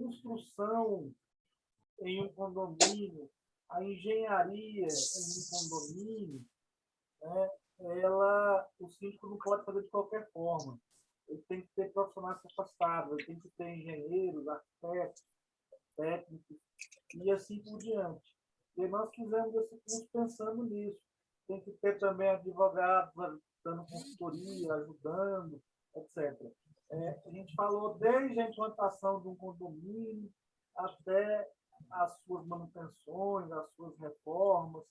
construção em um condomínio, a engenharia em um condomínio, né, o síndico não pode fazer de qualquer forma. Ele tem que ter profissionais capacitados, ele tem que ter engenheiros, arquitetos, técnicos, e assim por diante. E nós fizemos esse curso pensando nisso. Tem que ter também advogados dando consultoria, ajudando, etc. A gente falou desde a implantação de um condomínio até as suas manutenções, as suas reformas.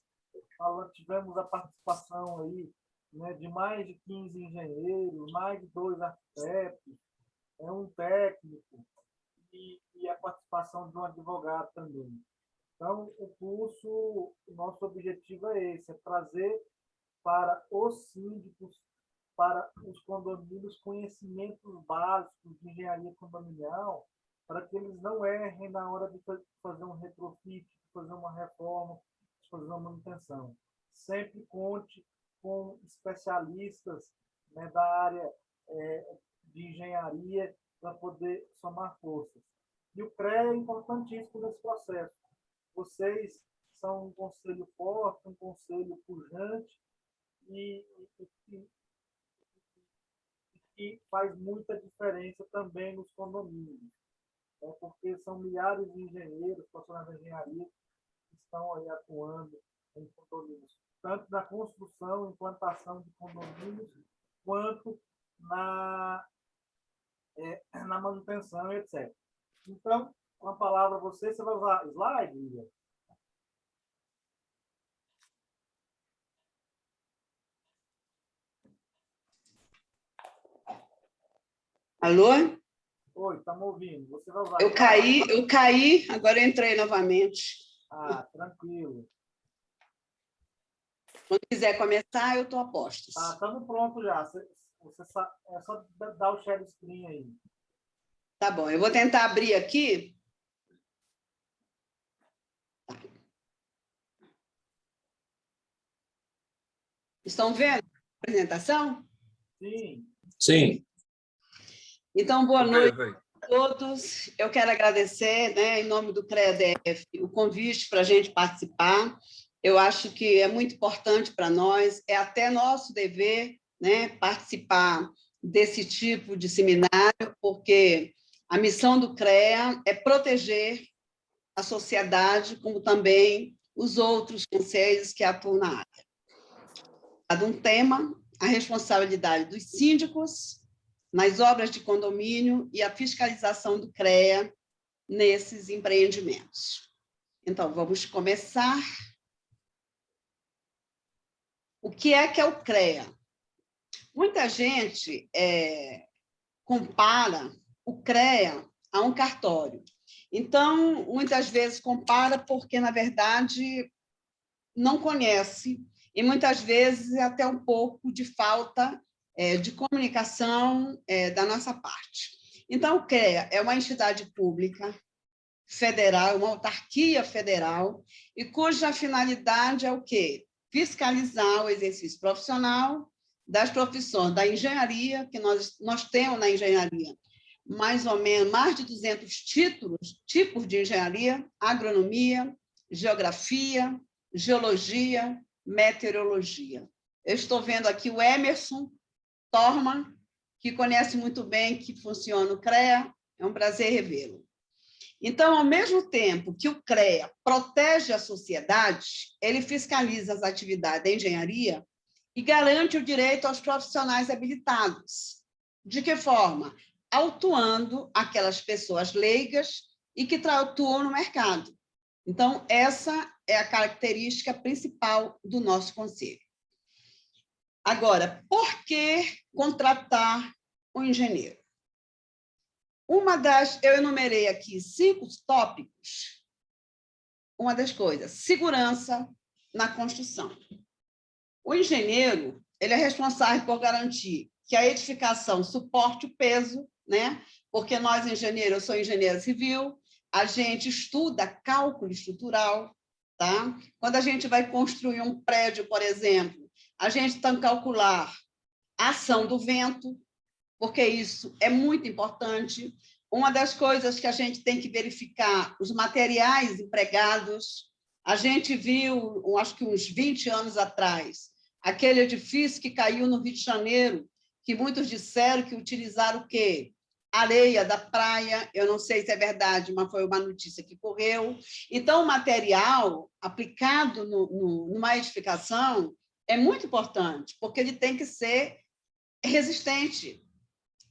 Tivemos a participação aí, né, de mais de 15 engenheiros, mais de 2 arquitetos, um técnico e a participação de um advogado também. Então, o curso, o nosso objetivo é esse, é trazer para os síndicos, para os condomínios, conhecimentos básicos de engenharia condominial, para que eles não errem na hora de fazer um retrofit, de fazer uma reforma, de fazer uma manutenção. Sempre conte com especialistas, né, da área de engenharia para poder somar forças. E o CREA é importantíssimo nesse processo. Vocês são um conselho forte, um conselho pujante e faz muita diferença também nos condomínios, né? Porque são milhares de engenheiros, profissionais de engenharia que estão aí atuando em condomínios, tanto na construção, implantação de condomínios, quanto na manutenção, etc. Então, com a palavra você vai usar slide, Lívia? Alô? Oi, está me ouvindo? Você vai usar eu caí, agora eu entrei novamente. Ah, tranquilo. Quando quiser começar, eu estou a postos. Estamos prontos já. É só dar o share screen aí. Tá bom, eu vou tentar abrir aqui. Estão vendo a apresentação? Sim. Sim. Então, boa noite a todos. Eu quero agradecer, né, em nome do CREA-DF, o convite para a gente participar. Eu acho que é muito importante para nós, é até nosso dever, né, participar desse tipo de seminário, porque a missão do CREA é proteger a sociedade, como também os outros conselhos que atuam na área. Cada um tema, a responsabilidade dos síndicos nas obras de condomínio e a fiscalização do CREA nesses empreendimentos. Então, vamos começar. O que é o CREA? Muita gente compara o CREA a um cartório. Então, muitas vezes compara porque, na verdade, não conhece, e muitas vezes é até um pouco de falta de comunicação da nossa parte. Então, o CREA é uma entidade pública federal, uma autarquia federal, e cuja finalidade é o quê? Fiscalizar o exercício profissional das profissões da engenharia, que nós temos na engenharia mais ou menos mais de 200 tipos de engenharia, agronomia, geografia, geologia, meteorologia. Eu estou vendo aqui o Emerson Torman, que conhece muito bem que funciona o CREA, é um prazer revê-lo. Então, ao mesmo tempo que o CREA protege a sociedade, ele fiscaliza as atividades da engenharia e garante o direito aos profissionais habilitados. De que forma? Autuando aquelas pessoas leigas e que atuam no mercado. Então, essa é a característica principal do nosso conselho. Agora, por que contratar um engenheiro? Eu enumerei aqui 5 tópicos. Uma das coisas, segurança na construção. O engenheiro, ele é responsável por garantir que a edificação suporte o peso, né? Porque nós, engenheiros, eu sou engenheira civil, a gente estuda cálculo estrutural, tá? Quando a gente vai construir um prédio, por exemplo, a gente tem que calcular a ação do vento, porque isso é muito importante. uma das coisas que a gente tem que verificar, os materiais empregados. A gente viu, acho que uns 20 anos atrás, aquele edifício que caiu no Rio de Janeiro, que muitos disseram que utilizaram o quê? Areia da praia, eu não sei se é verdade, mas foi uma notícia que correu. Então, o material aplicado numa edificação é muito importante, porque ele tem que ser resistente.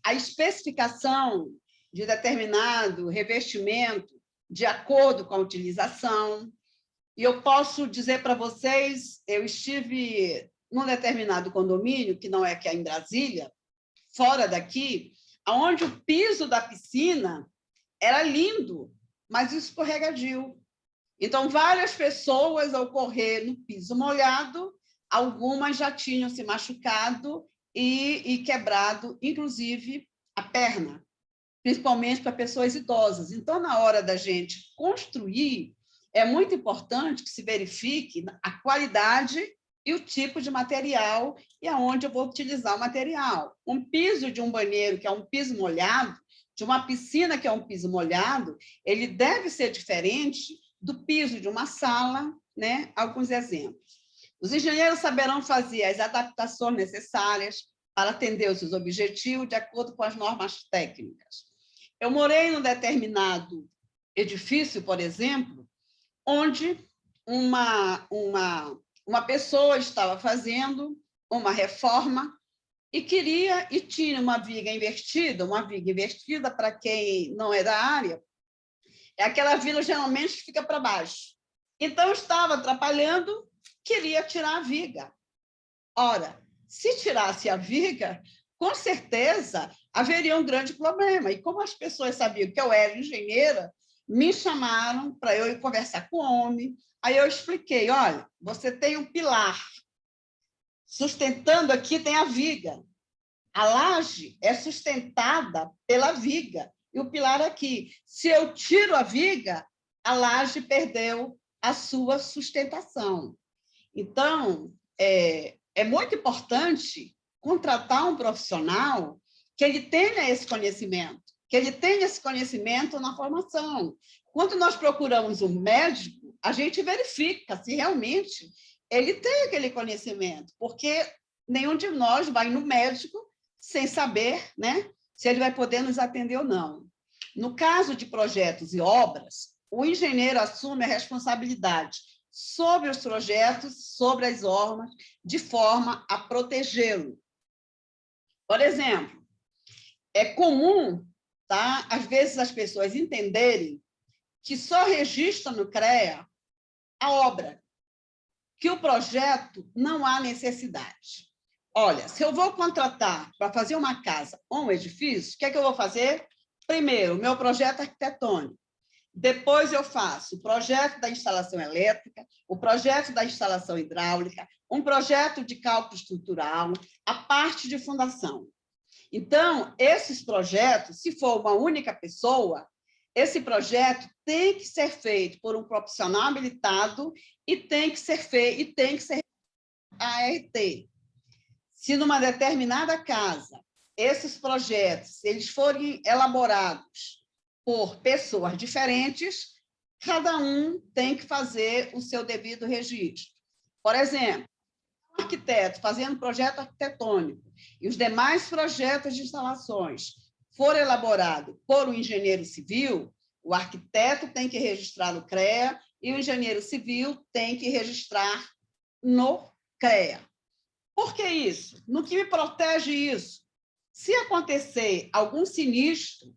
A especificação de determinado revestimento de acordo com a utilização. E eu posso dizer para vocês, eu estive num determinado condomínio, que não é aqui em Brasília, fora daqui, onde o piso da piscina era lindo, mas escorregadio. Então, várias pessoas, ao correr no piso molhado, algumas já tinham se machucado e quebrado, inclusive, a perna, principalmente para pessoas idosas. Então, na hora da gente construir, é muito importante que se verifique a qualidade e o tipo de material e aonde eu vou utilizar o material. Um piso de um banheiro, que é um piso molhado, de uma piscina, que é um piso molhado, ele deve ser diferente do piso de uma sala, né? Alguns exemplos. Os engenheiros saberão fazer as adaptações necessárias para atender os seus objetivos de acordo com as normas técnicas. Eu morei num determinado edifício, por exemplo, onde uma pessoa estava fazendo uma reforma e queria, e tinha uma viga invertida, para quem não é da área, é aquela viga geralmente que fica para baixo. Então, estava atrapalhando, queria tirar a viga. Ora, se tirasse a viga, com certeza haveria um grande problema. E como as pessoas sabiam que eu era engenheira, me chamaram para eu ir conversar com o homem. Aí eu expliquei, olha, você tem um pilar, sustentando aqui tem a viga. A laje é sustentada pela viga, e o pilar aqui. Se eu tiro a viga, a laje perdeu a sua sustentação. Então, é muito importante contratar um profissional que ele tenha esse conhecimento na formação. Quando nós procuramos um médico, a gente verifica se realmente ele tem aquele conhecimento, porque nenhum de nós vai no médico sem saber, né, se ele vai poder nos atender ou não. No caso de projetos e obras, o engenheiro assume a responsabilidade sobre os projetos, sobre as normas, de forma a protegê-lo. Por exemplo, é comum, tá, às vezes, as pessoas entenderem que só registram no CREA a obra, que o projeto não há necessidade. Olha, se eu vou contratar para fazer uma casa ou um edifício, o que é que eu vou fazer? Primeiro, o meu projeto arquitetônico. Depois eu faço o projeto da instalação elétrica, o projeto da instalação hidráulica, um projeto de cálculo estrutural, a parte de fundação. Então, esses projetos, se for uma única pessoa, esse projeto tem que ser feito por um profissional habilitado e tem que ser ART. Se numa determinada casa, esses projetos, se eles forem elaborados por pessoas diferentes, cada um tem que fazer o seu devido registro. Por exemplo, um arquiteto fazendo projeto arquitetônico e os demais projetos de instalações for elaborado por um engenheiro civil, o arquiteto tem que registrar no CREA e o engenheiro civil tem que registrar no CREA. Por que isso? No que me protege isso? Se acontecer algum sinistro,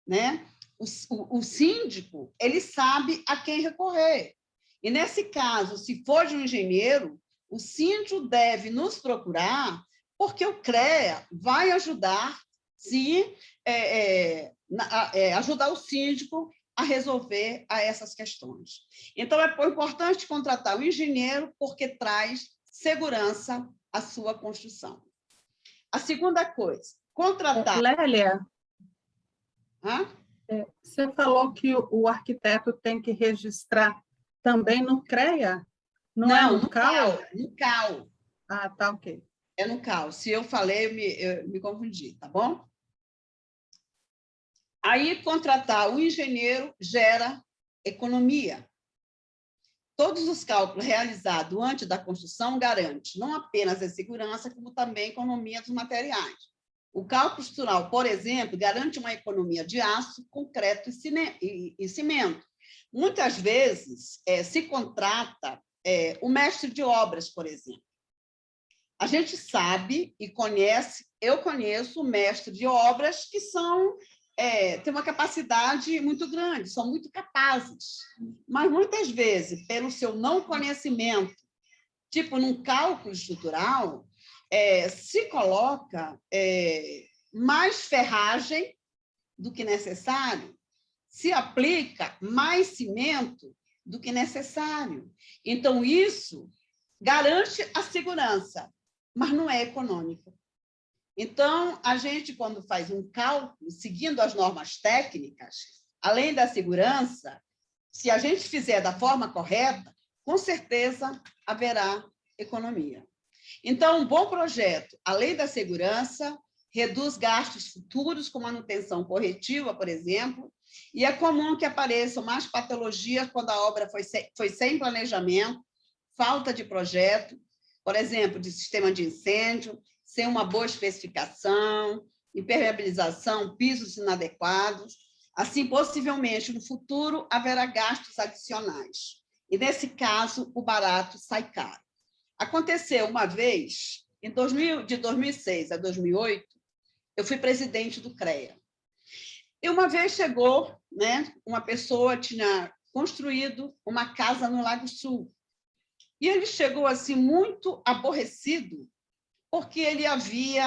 né, o síndico ele sabe a quem recorrer. E, nesse caso, se for de um engenheiro, o síndico deve nos procurar, porque o CREA vai ajudar, ajudar o síndico a resolver essas questões. Então, é importante contratar um engenheiro, porque traz segurança à sua construção. A segunda coisa, contratar... Lélia, Hã? você falou que o arquiteto tem que registrar também no CREA? Não é no CAU? No CAU. Ah, tá, ok. É no CAU. Se eu falei, eu me confundi, tá bom? Aí, contratar o engenheiro gera economia. Todos os cálculos realizados antes da construção garantem não apenas a segurança, como também a economia dos materiais. O cálculo estrutural, por exemplo, garante uma economia de aço, concreto e cimento. Muitas vezes, se contrata o mestre de obras, por exemplo. A gente sabe e conhece, eu conheço mestres de obras que têm uma capacidade muito grande, são muito capazes, mas muitas vezes, pelo seu não conhecimento, tipo num cálculo estrutural, se coloca mais ferragem do que necessário, se aplica mais cimento do que necessário. Então, isso garante a segurança, mas não é econômico. Então, a gente, quando faz um cálculo, seguindo as normas técnicas, além da segurança, se a gente fizer da forma correta, com certeza haverá economia. Então, um bom projeto, além da segurança, reduz gastos futuros com manutenção corretiva, por exemplo, e é comum que apareçam mais patologias quando a obra foi sem planejamento, falta de projeto, por exemplo, de sistema de incêndio, sem uma boa especificação, impermeabilização, pisos inadequados. Assim, possivelmente, no futuro, haverá gastos adicionais. E, nesse caso, o barato sai caro. Aconteceu uma vez, de 2006 a 2008, eu fui presidente do CREA. E uma vez chegou, uma pessoa tinha construído uma casa no Lago Sul. E ele chegou assim muito aborrecido, porque ele havia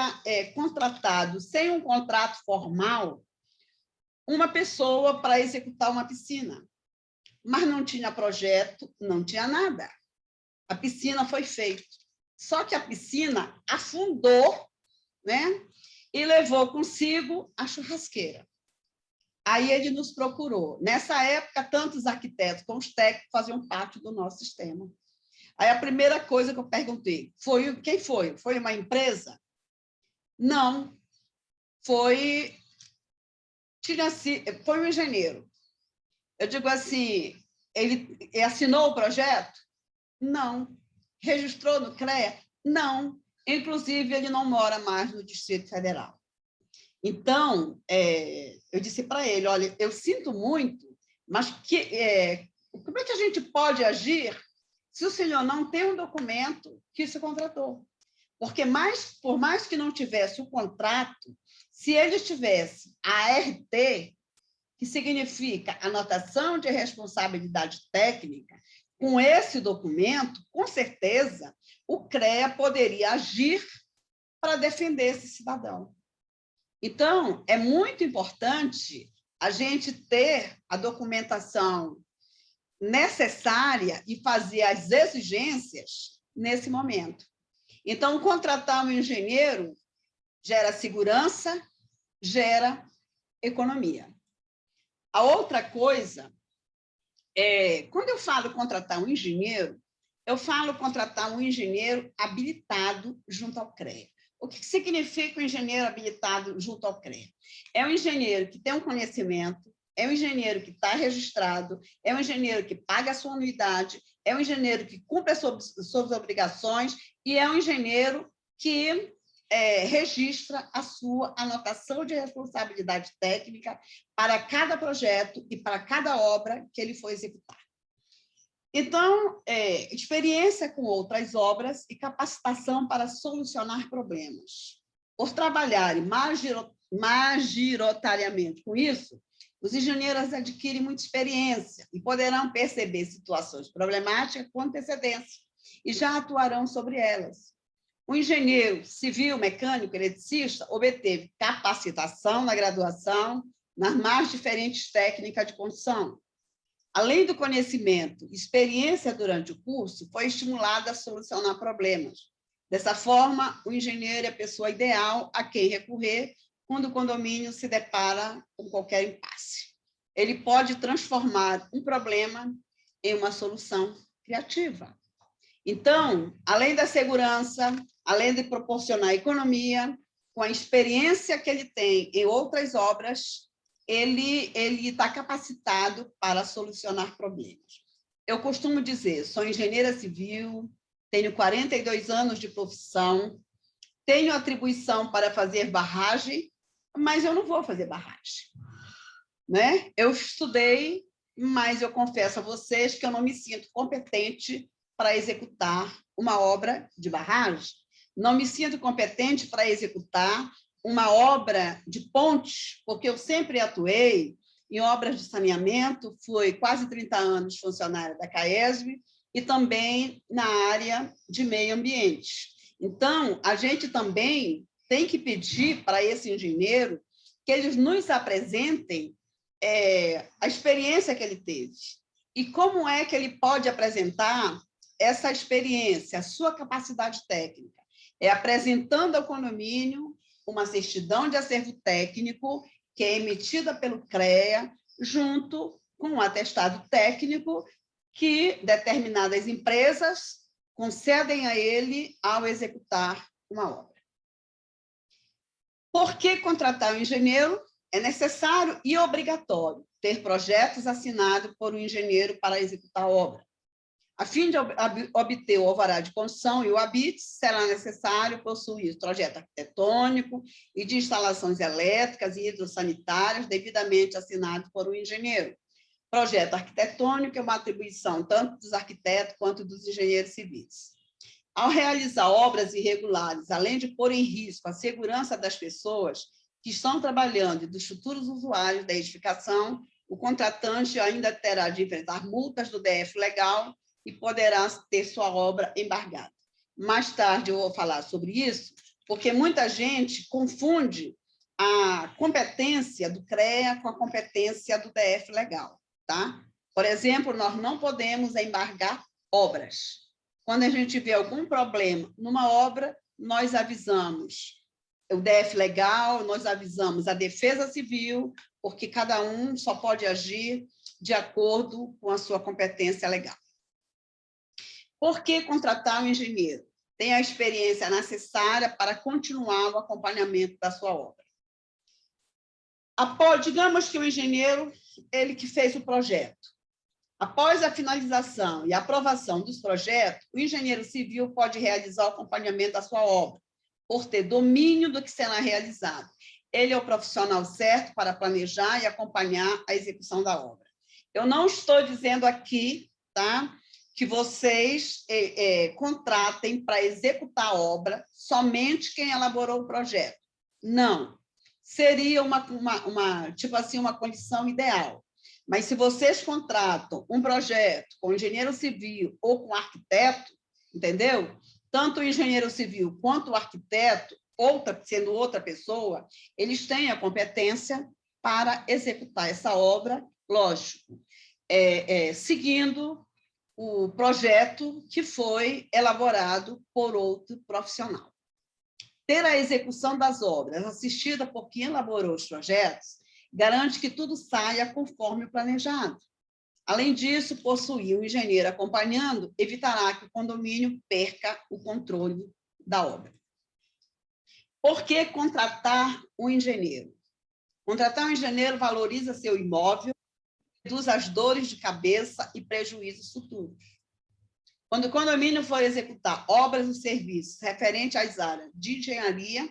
contratado, sem um contrato formal, uma pessoa para executar uma piscina. Mas não tinha projeto, não tinha nada. A piscina foi feita. Só que a piscina afundou, e levou consigo a churrasqueira. Aí ele nos procurou. Nessa época, tanto os arquitetos como os técnicos faziam parte do nosso sistema. Aí a primeira coisa que eu perguntei, quem foi? Foi uma empresa? Não. Foi um engenheiro. Eu digo assim, ele assinou o projeto? Não. Registrou no CREA? Não. Inclusive, ele não mora mais no Distrito Federal. Então, eu disse para ele, olha, eu sinto muito, mas como é que a gente pode agir se o senhor não tem um documento que se contratou? Porque, por mais que não tivesse o contrato, se ele tivesse a ART, que significa anotação de responsabilidade técnica, com esse documento, com certeza, o CREA poderia agir para defender esse cidadão. Então, é muito importante a gente ter a documentação necessária e fazer as exigências nesse momento. Então, contratar um engenheiro gera segurança, gera economia. A outra coisa quando eu falo contratar um engenheiro, eu falo contratar um engenheiro habilitado junto ao CREA. O que significa um engenheiro habilitado junto ao CREA? É um engenheiro que tem um conhecimento, é um engenheiro que está registrado, é um engenheiro que paga a sua anuidade, é um engenheiro que cumpre as suas obrigações e é um engenheiro que registra a sua anotação de responsabilidade técnica para cada projeto e para cada obra que ele for executar. Então, experiência com outras obras e capacitação para solucionar problemas. Por trabalharem majoritariamente com isso, os engenheiros adquirem muita experiência e poderão perceber situações problemáticas com antecedência e já atuarão sobre elas. O engenheiro civil, mecânico, eletricista obteve capacitação na graduação nas mais diferentes técnicas de construção. Além do conhecimento e experiência durante o curso, foi estimulado a solucionar problemas. Dessa forma, o engenheiro é a pessoa ideal a quem recorrer quando o condomínio se depara com qualquer impasse. Ele pode transformar um problema em uma solução criativa. Então, além da segurança, além de proporcionar economia, com a experiência que ele tem em outras obras, ele está capacitado para solucionar problemas. Eu costumo dizer, sou engenheira civil, tenho 42 anos de profissão, tenho atribuição para fazer barragem, mas eu não vou fazer barragem, né? Eu estudei, mas eu confesso a vocês que eu não me sinto competente para executar uma obra de barragem. Não me sinto competente para executar uma obra de ponte, porque eu sempre atuei em obras de saneamento, fui quase 30 anos funcionária da CAESB e também na área de meio ambiente. Então, a gente também tem que pedir para esse engenheiro que eles nos apresentem a experiência que ele teve e como é que ele pode apresentar essa experiência, a sua capacidade técnica. É apresentando ao condomínio uma certidão de acervo técnico que é emitida pelo CREA, junto com um atestado técnico que determinadas empresas concedem a ele ao executar uma obra. Por que contratar um engenheiro? É necessário e obrigatório ter projetos assinados por um engenheiro para executar a obra. A fim de obter o alvará de construção e o habite, será necessário possuir projeto arquitetônico e de instalações elétricas e hidrossanitárias devidamente assinado por um engenheiro. Projeto arquitetônico é uma atribuição tanto dos arquitetos quanto dos engenheiros civis. Ao realizar obras irregulares, além de pôr em risco a segurança das pessoas que estão trabalhando e dos futuros usuários da edificação, o contratante ainda terá de enfrentar multas do DF legal e poderá ter sua obra embargada. Mais tarde eu vou falar sobre isso, porque muita gente confunde a competência do CREA com a competência do DF legal, tá? Por exemplo, nós não podemos embargar obras. Quando a gente vê algum problema numa obra, nós avisamos o DF legal, nós avisamos a Defesa Civil, porque cada um só pode agir de acordo com a sua competência legal. Por que contratar um engenheiro? Tem a experiência necessária para continuar o acompanhamento da sua obra. Digamos que o engenheiro, ele que fez o projeto. Após a finalização e aprovação dos projetos, o engenheiro civil pode realizar o acompanhamento da sua obra, por ter domínio do que será realizado. Ele é o profissional certo para planejar e acompanhar a execução da obra. Eu não estou dizendo aqui, tá, que vocês contratem para executar a obra somente quem elaborou o projeto. Não. Seria tipo assim, uma condição ideal. Mas se vocês contratam um projeto com engenheiro civil ou com arquiteto, entendeu? Tanto o engenheiro civil quanto o arquiteto, sendo outra pessoa, eles têm a competência para executar essa obra, lógico, seguindo o projeto que foi elaborado por outro profissional. Ter a execução das obras assistida por quem elaborou os projetos garante que tudo saia conforme o planejado. Além disso, possuir um engenheiro acompanhando evitará que o condomínio perca o controle da obra. Por que contratar um engenheiro? Contratar um engenheiro valoriza seu imóvel, reduz as dores de cabeça e prejuízos futuros. Quando o condomínio for executar obras e serviços referentes às áreas de engenharia,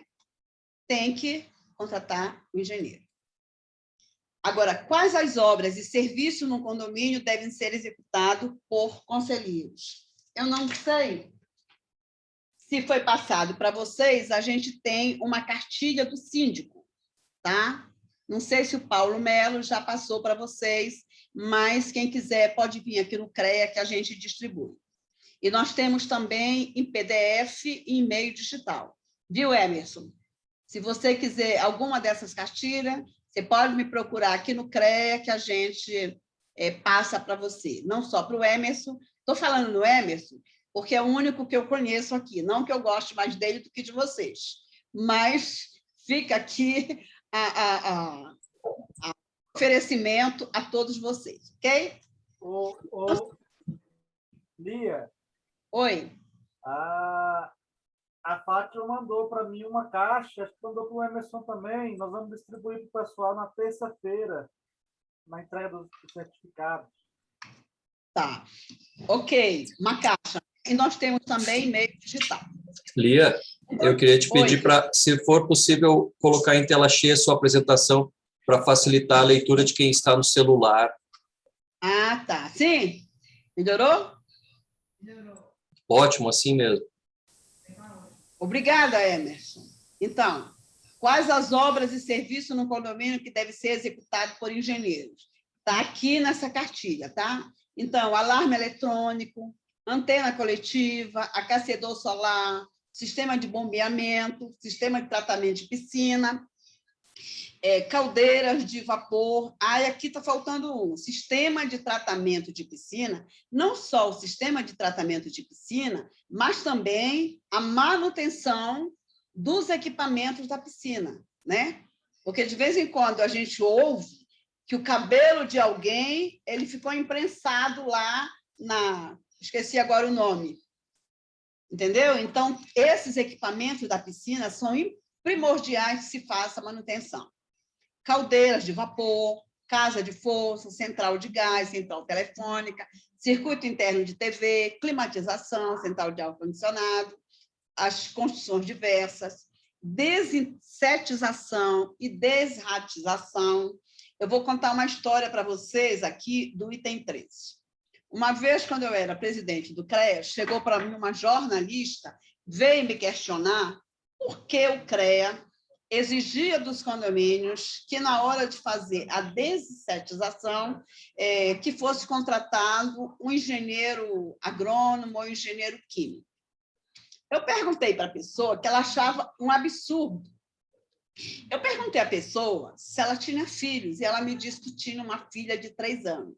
tem que contratar o engenheiro. Agora, quais as obras e serviços no condomínio devem ser executados por conselheiros? Eu não sei se foi passado para vocês, a gente tem uma cartilha do síndico, tá? Não sei se o Paulo Melo já passou para vocês, mas quem quiser pode vir aqui no CREA que a gente distribui. E nós temos também em PDF e em e-mail digital. Viu, Emerson? Se você quiser alguma dessas cartilhas, você pode me procurar aqui no CREA que a gente passa para você. Não só para o Emerson. Estou falando no Emerson porque é o único que eu conheço aqui. Não que eu goste mais dele do que de vocês. Mas fica aqui a oferecimento a todos vocês, ok? Lia. Oi. A Fátima mandou para mim uma caixa, acho que mandou para o Emerson também. Nós vamos distribuir para o pessoal na terça-feira, na entrega dos certificados. Tá. Ok, uma caixa. E nós temos também e-mail digital. Lia, eu queria te pedir para, se for possível, colocar em tela cheia a sua apresentação para facilitar a leitura de quem está no celular. Ah, tá. Sim? Melhorou? Ótimo, assim mesmo. Obrigada, Emerson. Então, quais as obras e serviços no condomínio que devem ser executados por engenheiros? Está aqui nessa cartilha, tá? Então, alarme eletrônico, antena coletiva, aquecedor solar, sistema de bombeamento, sistema de tratamento de piscina, caldeiras de vapor. Aqui está faltando um, sistema de tratamento de piscina, não só o sistema de tratamento de piscina, mas também a manutenção dos equipamentos da piscina, né? Porque, de vez em quando, a gente ouve que o cabelo de alguém ele ficou imprensado lá na... Esqueci agora o nome. Entendeu? Então, esses equipamentos da piscina são primordiais que se faça a manutenção. Caldeiras de vapor, casa de força, central de gás, central telefônica, circuito interno de TV, climatização, central de ar-condicionado, as construções diversas, desinsetização e desratização. Eu vou contar uma história para vocês aqui do item 13. Uma vez, quando eu era presidente do CREA, chegou para mim uma jornalista, veio me questionar por que o CREA exigia dos condomínios que, na hora de fazer a desinsetização, que fosse contratado um engenheiro agrônomo ou engenheiro químico. Eu perguntei para a pessoa que ela achava um absurdo. Eu perguntei à pessoa se ela tinha filhos, e ela me disse que tinha uma filha de 3 anos.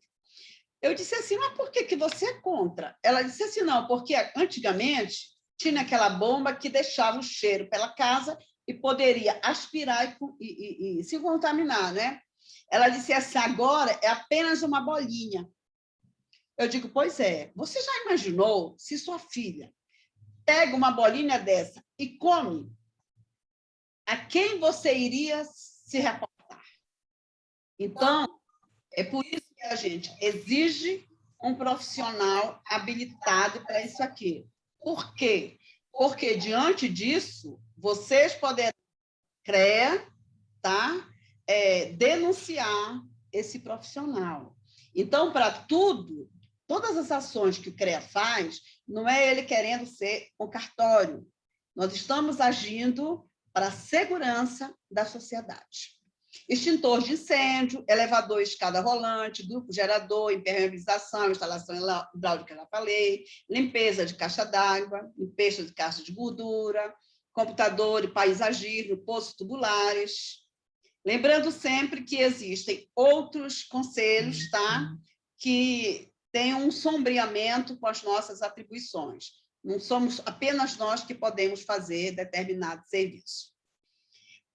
Eu disse assim, mas por que você é contra? Ela disse assim, não, porque antigamente tinha aquela bomba que deixava o cheiro pela casa e poderia aspirar e se contaminar, né? Ela disse assim, agora é apenas uma bolinha. Eu digo, pois é, você já imaginou se sua filha pega uma bolinha dessa e come? A quem você iria se reportar? Então, é por isso que a gente exige um profissional habilitado para isso aqui. Por quê? Porque, diante disso, vocês poderão, CREA, tá? Denunciar esse profissional. Então, para tudo, todas as ações que o CREA faz, não é ele querendo ser um cartório. Nós estamos agindo para a segurança da sociedade. Extintor de incêndio, elevador, escada rolante, grupo gerador, impermeabilização, instalação hidráulica, já falei, limpeza de caixa d'água, limpeza de caixa de gordura, computador e paisagismo, poços tubulares. Lembrando sempre que existem outros conselhos, tá? Que têm um sombreamento com as nossas atribuições. Não somos apenas nós que podemos fazer determinado serviço.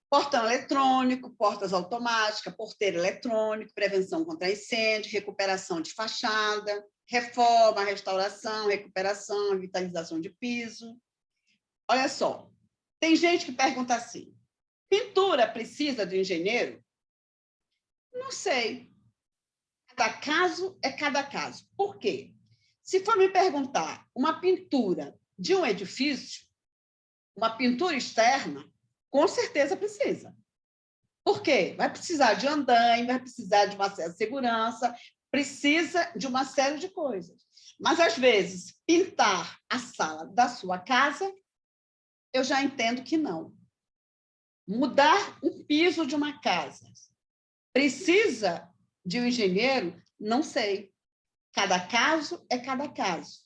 Portão eletrônico, portas automáticas, porteiro eletrônico, prevenção contra incêndio, recuperação de fachada, reforma, restauração, recuperação, revitalização de piso. Olha só, tem gente que pergunta assim, pintura precisa de engenheiro? Não sei. Cada caso é cada caso. Por quê? Se for me perguntar uma pintura de um edifício, uma pintura externa, com certeza precisa. Por quê? Vai precisar de andaime, vai precisar de uma certa segurança, precisa de uma série de coisas. Mas, às vezes, pintar a sala da sua casa, eu já entendo que não. Mudar um piso de uma casa, precisa de um engenheiro? Não sei. Cada caso é cada caso.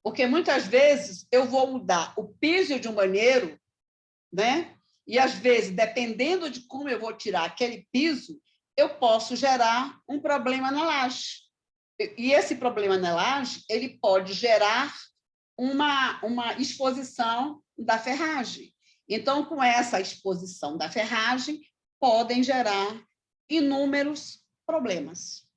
Porque, muitas vezes, eu vou mudar o piso de um banheiro, né? E, às vezes, dependendo de como eu vou tirar aquele piso, eu posso gerar um problema na laje. E esse problema na laje, ele pode gerar uma exposição da ferragem. Então, com essa exposição da ferragem, podem gerar inúmeros problemas.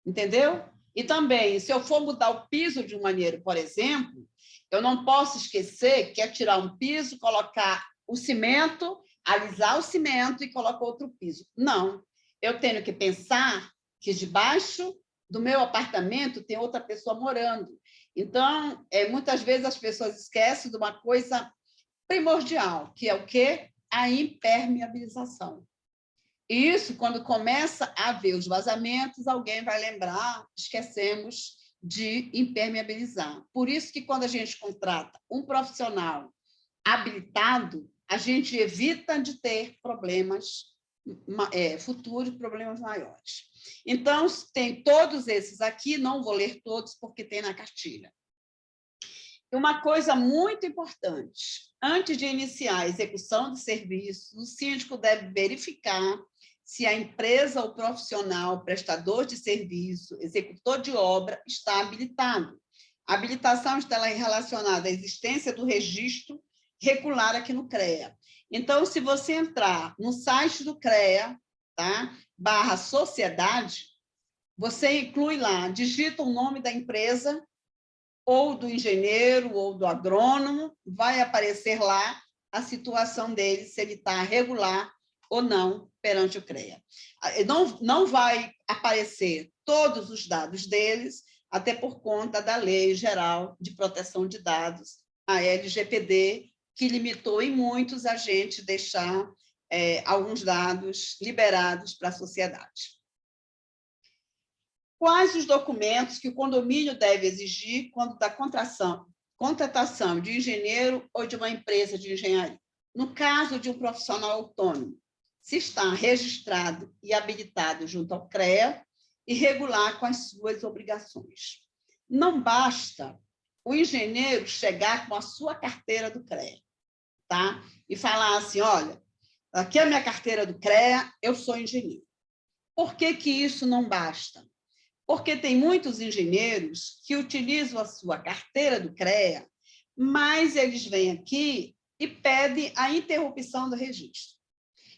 Entendeu? E também, se eu for mudar o piso de um banheiro, por exemplo, Eu não posso esquecer que é tirar um piso, colocar o cimento, alisar o cimento e colocar outro piso. Não. Eu tenho que pensar que debaixo do meu apartamento tem outra pessoa morando. Então, muitas vezes as pessoas esquecem de uma coisa primordial, que é o quê? A impermeabilização. E isso, quando começa a haver os vazamentos, alguém vai lembrar, esquecemos de impermeabilizar. Por isso que, quando a gente contrata um profissional habilitado, a gente evita de ter problemas futuros, problemas maiores. Então, tem todos esses aqui, não vou ler todos, porque tem na cartilha. Uma coisa muito importante, antes de iniciar a execução de serviço, o síndico deve verificar se a empresa ou profissional, prestador de serviço, executor de obra, está habilitado. A habilitação está relacionada à existência do registro regular aqui no CREA. Então, se você entrar no site do CREA, tá? /sociedade, você inclui lá, digita o nome da empresa, ou do engenheiro, ou do agrônomo, vai aparecer lá a situação dele, se ele está regular ou não perante o CREA. Não vai aparecer todos os dados deles, até por conta da Lei Geral de Proteção de Dados, a LGPD, que limitou em muitos a gente deixar alguns dados liberados para a sociedade. Quais os documentos que o condomínio deve exigir quando da contratação de engenheiro ou de uma empresa de engenharia? No caso de um profissional autônomo, se está registrado e habilitado junto ao CREA e regular com as suas obrigações. Não basta o engenheiro chegar com a sua carteira do CREA, tá? E falar assim, olha, aqui é a minha carteira do CREA, eu sou engenheiro. Por que que isso não basta? Porque tem muitos engenheiros que utilizam a sua carteira do CREA, mas eles vêm aqui e pedem a interrupção do registro.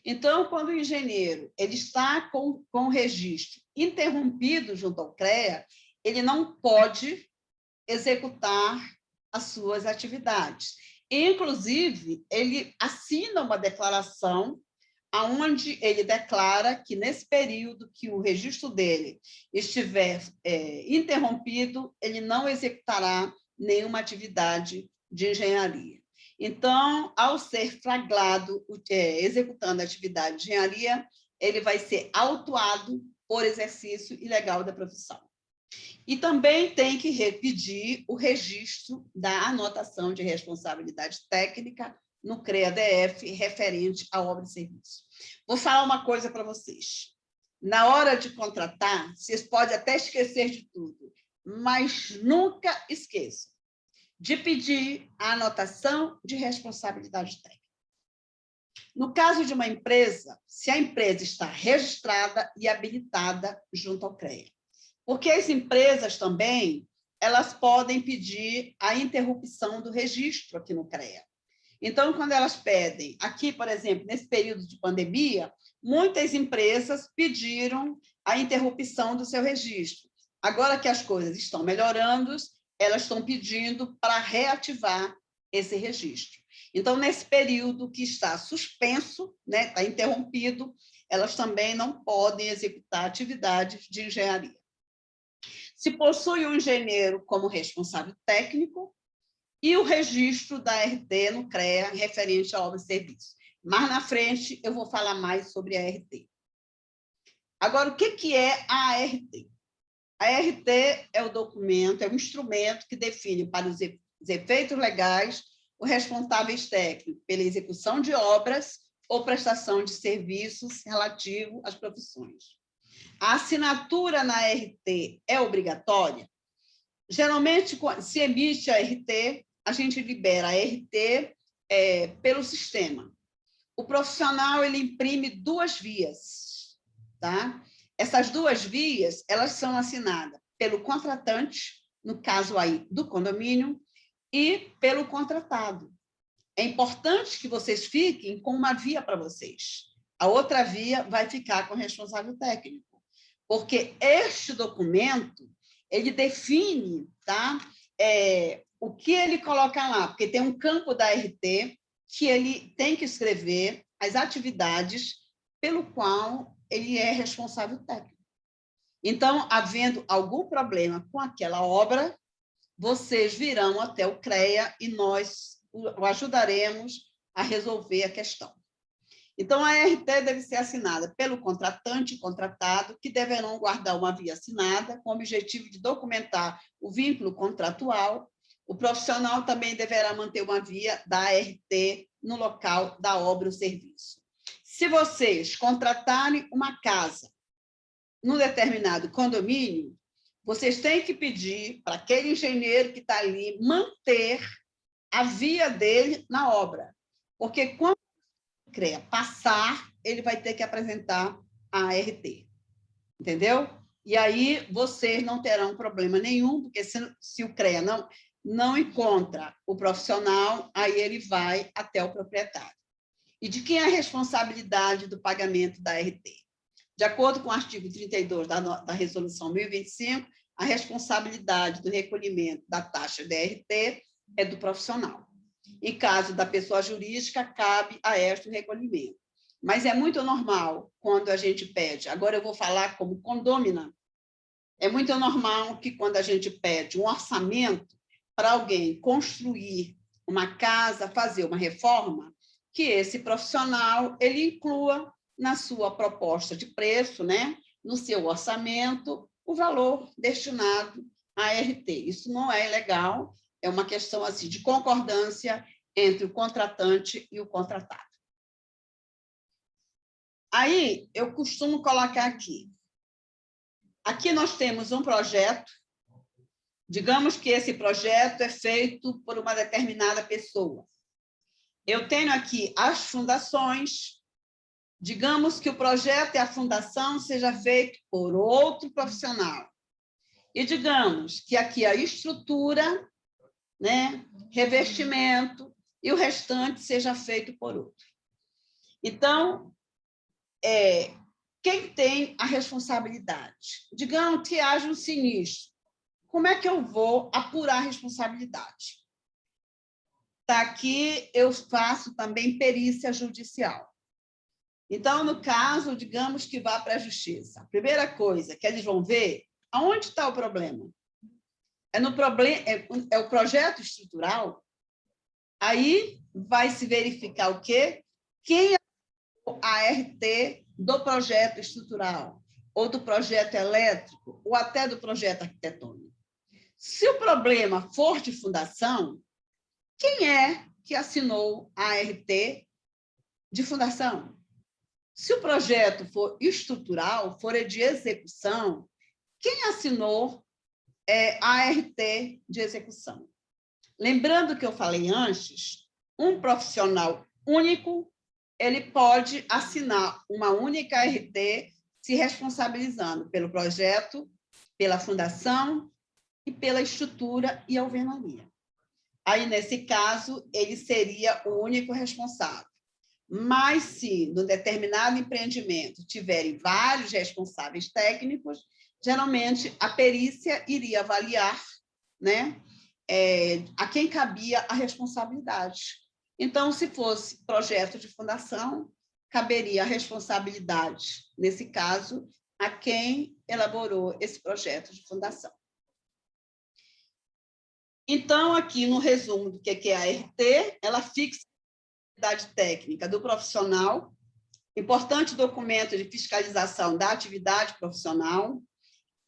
Então, quando o engenheiro ele está com o registro interrompido junto ao CREA, ele não pode executar as suas atividades. Inclusive, ele assina uma declaração onde ele declara que, nesse período que o registro dele estiver interrompido, ele não executará nenhuma atividade de engenharia. Então, ao ser flagrado executando a atividade de engenharia, ele vai ser autuado por exercício ilegal da profissão. E também tem que repetir o registro da anotação de responsabilidade técnica no CREA-DF referente à obra de serviço. Vou falar uma coisa para vocês. Na hora de contratar, vocês podem até esquecer de tudo, mas nunca esqueçam de pedir a anotação de responsabilidade técnica. No caso de uma empresa, se a empresa está registrada e habilitada junto ao CREA. Porque as empresas também, elas podem pedir a interrupção do registro aqui no CREA. Então, quando elas pedem, aqui, por exemplo, nesse período de pandemia, muitas empresas pediram a interrupção do seu registro. Agora que as coisas estão melhorando, elas estão pedindo para reativar esse registro. Então, nesse período que está suspenso, né, está interrompido, elas também não podem executar atividades de engenharia. Se possui um engenheiro como responsável técnico, e o registro da RT no CREA referente à obra de serviço. Mais na frente, eu vou falar mais sobre a RT. Agora, o que é a ART? A ART é o documento, é um instrumento que define para os efeitos legais os responsáveis técnicos pela execução de obras ou prestação de serviços relativos às profissões. A assinatura na ART é obrigatória? Geralmente, se emite a RT, a gente libera a RT pelo sistema. O profissional ele imprime 2 vias, tá? Essas 2 vias, elas são assinadas pelo contratante, no caso aí do condomínio, e pelo contratado. É importante que vocês fiquem com uma via para vocês. A outra via vai ficar com o responsável técnico, porque este documento ele define, tá? o que ele coloca lá, porque tem um campo da RT que ele tem que escrever as atividades pelo qual ele é responsável técnico. Então, havendo algum problema com aquela obra, vocês virão até o CREA e nós o ajudaremos a resolver a questão. Então, a RT deve ser assinada pelo contratante e contratado, que deverão guardar uma via assinada com o objetivo de documentar o vínculo contratual. O profissional também deverá manter uma via da RT no local da obra ou serviço. Se vocês contratarem uma casa num determinado condomínio, vocês têm que pedir para aquele engenheiro que está ali manter a via dele na obra, porque quando o CREA passar, ele vai ter que apresentar a RT, entendeu? E aí vocês não terão problema nenhum, porque se o CREA não encontra o profissional, aí ele vai até o proprietário. E de quem é a responsabilidade do pagamento da RT? De acordo com o artigo 32 da Resolução 1025, a responsabilidade do recolhimento da taxa da RT é do profissional. Em caso da pessoa jurídica, cabe a esta o recolhimento. Mas é muito normal, quando a gente pede, agora eu vou falar como condômina, é muito normal que quando a gente pede um orçamento para alguém construir uma casa, fazer uma reforma, que esse profissional ele inclua na sua proposta de preço, né, no seu orçamento, o valor destinado à RT. Isso não é ilegal, é uma questão assim, de concordância entre o contratante e o contratado. Aí, eu costumo colocar aqui. Aqui nós temos um projeto, digamos que esse projeto é feito por uma determinada pessoa. Eu tenho aqui as fundações, digamos que o projeto e a fundação seja feito por outro profissional. E digamos que aqui a estrutura, né, revestimento, e o restante seja feito por outro. Então, quem tem a responsabilidade? Digamos que haja um sinistro. Como é que eu vou apurar a responsabilidade? Tá aqui, eu faço também perícia judicial. Então, no caso, digamos que vá para a justiça. A primeira coisa que eles vão ver, aonde está o problema? É o projeto estrutural? Aí vai se verificar o quê? Quem é a RT do projeto estrutural, ou do projeto elétrico, ou até do projeto arquitetônico. Se o problema for de fundação, quem é que assinou a RT de fundação? Se o projeto for estrutural, for de execução, quem assinou a RT de execução? Lembrando que eu falei antes, um profissional único, ele pode assinar uma única RT, se responsabilizando pelo projeto, pela fundação e pela estrutura e alvenaria. Aí, nesse caso, ele seria o único responsável. Mas, se no determinado empreendimento tiverem vários responsáveis técnicos, geralmente a perícia iria avaliar, né, a quem cabia a responsabilidade. Então, se fosse projeto de fundação, caberia a responsabilidade, nesse caso, a quem elaborou esse projeto de fundação. Então, aqui no resumo do que é a RT, ela fixa a atividade técnica do profissional, importante documento de fiscalização da atividade profissional.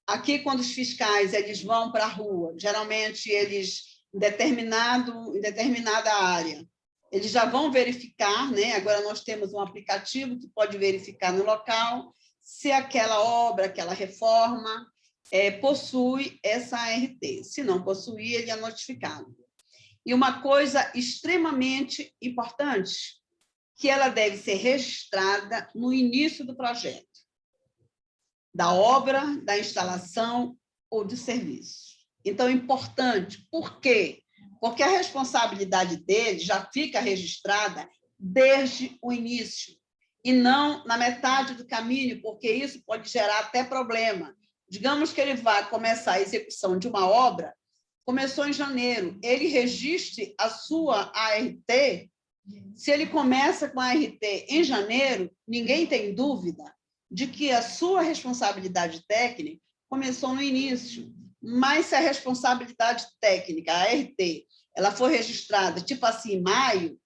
Aqui, quando os fiscais eles vão para a rua, geralmente eles, em determinada área, eles já vão verificar, né? Agora nós temos um aplicativo que pode verificar no local se aquela obra, aquela reforma possui essa ART. Se não possuir, ele é notificado. E uma coisa extremamente importante, que ela deve ser registrada no início do projeto, da obra, da instalação ou do serviço. Então, é importante. Por quê? Porque a responsabilidade dele já fica registrada desde o início, e não na metade do caminho, porque isso pode gerar até problema. Digamos que ele vai começar a execução de uma obra começou em janeiro, ele registre a sua ART. Se ele começa com a ART em janeiro, ninguém tem dúvida de que a sua responsabilidade técnica começou no início. Mas se a responsabilidade técnica, a ART, ela for registrada, tipo assim, em maio,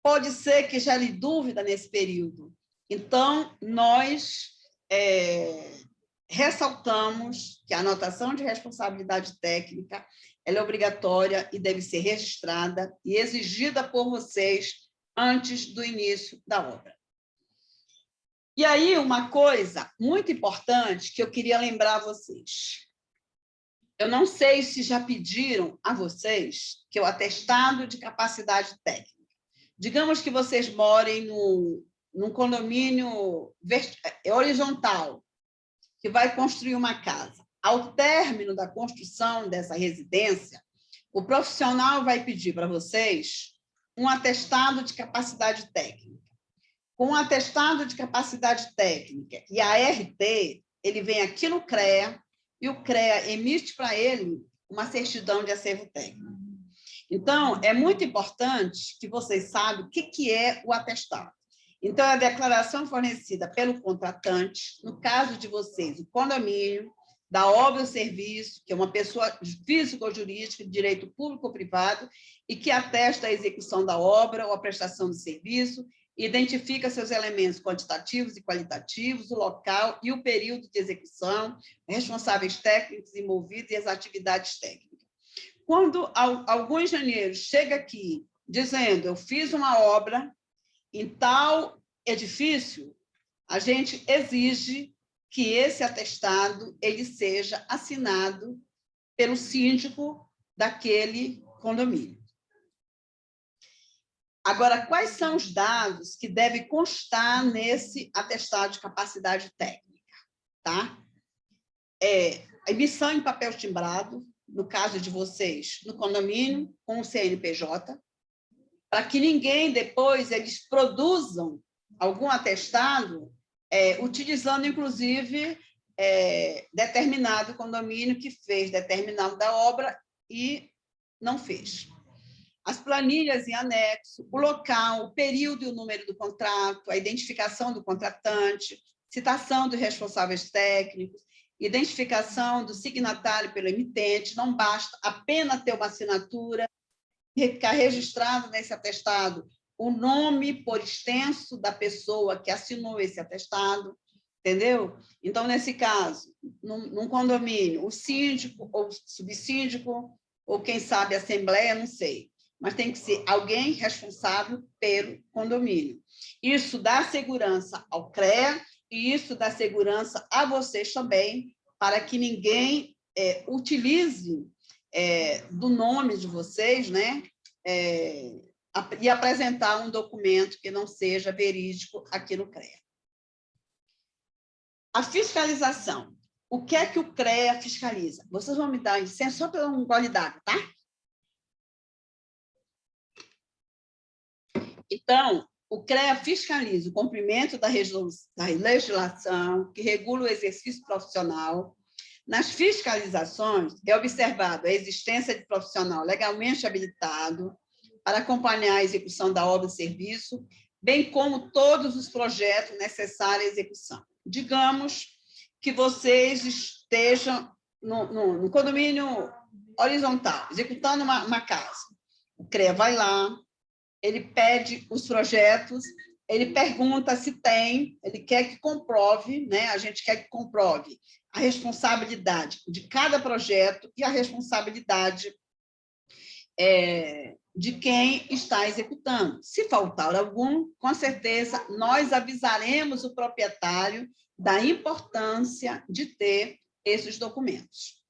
pode ser que gere dúvida nesse período. Então, nós ressaltamos que a anotação de responsabilidade técnica ela é obrigatória e deve ser registrada e exigida por vocês antes do início da obra. E aí, uma coisa muito importante que eu queria lembrar a vocês. Eu não sei se já pediram a vocês que o atestado de capacidade técnica. Digamos que vocês morem num condomínio horizontal, que vai construir uma casa. Ao término da construção dessa residência, o profissional vai pedir para vocês um atestado de capacidade técnica. Com o atestado de capacidade técnica e a ART, ele vem aqui no CREA e o CREA emite para ele uma certidão de acervo técnico. Então, é muito importante que vocês saibam o que é o atestado. Então, é a declaração fornecida pelo contratante, no caso de vocês, o condomínio, da obra ou serviço, que é uma pessoa física ou jurídica, de direito público ou privado, e que atesta a execução da obra ou a prestação de serviço, identifica seus elementos quantitativos e qualitativos, o local e o período de execução, responsáveis técnicos envolvidos e as atividades técnicas. Quando algum engenheiro chega aqui dizendo eu fiz uma obra em tal edifício, a gente exige que esse atestado ele seja assinado pelo síndico daquele condomínio. Agora, quais são os dados que devem constar nesse atestado de capacidade técnica? Tá? A emissão em papel timbrado, no caso de vocês, no condomínio, com o CNPJ, para que ninguém depois eles produzam algum atestado, utilizando, inclusive, determinado condomínio que fez determinada obra e não fez. As planilhas em anexo, o local, o período e o número do contrato, a identificação do contratante, citação dos responsáveis técnicos, identificação do signatário pelo emitente, não basta apenas ter uma assinatura, ficar registrado nesse atestado o nome por extenso da pessoa que assinou esse atestado, entendeu? Então, nesse caso, num condomínio, o síndico ou subsíndico, ou quem sabe a assembleia, não sei, mas tem que ser alguém responsável pelo condomínio. Isso dá segurança ao CREA e isso dá segurança a vocês também, para que ninguém utilize do nome de vocês, né? E apresentar um documento que não seja verídico aqui no CREA. A fiscalização. O que é que o CREA fiscaliza? Vocês vão me dar licença só para um gole d'água, tá? Então, o CREA fiscaliza o cumprimento da legislação que regula o exercício profissional. Nas fiscalizações, é observado a existência de profissional legalmente habilitado para acompanhar a execução da obra e serviço, bem como todos os projetos necessários à execução. Digamos que vocês estejam no condomínio horizontal, executando uma casa. O CREA vai lá, ele pede os projetos, ele pergunta se tem, ele quer que comprove, né? A gente quer que comprove a responsabilidade de cada projeto e a responsabilidade de quem está executando. Se faltar algum, com certeza, nós avisaremos o proprietário da importância de ter esses documentos.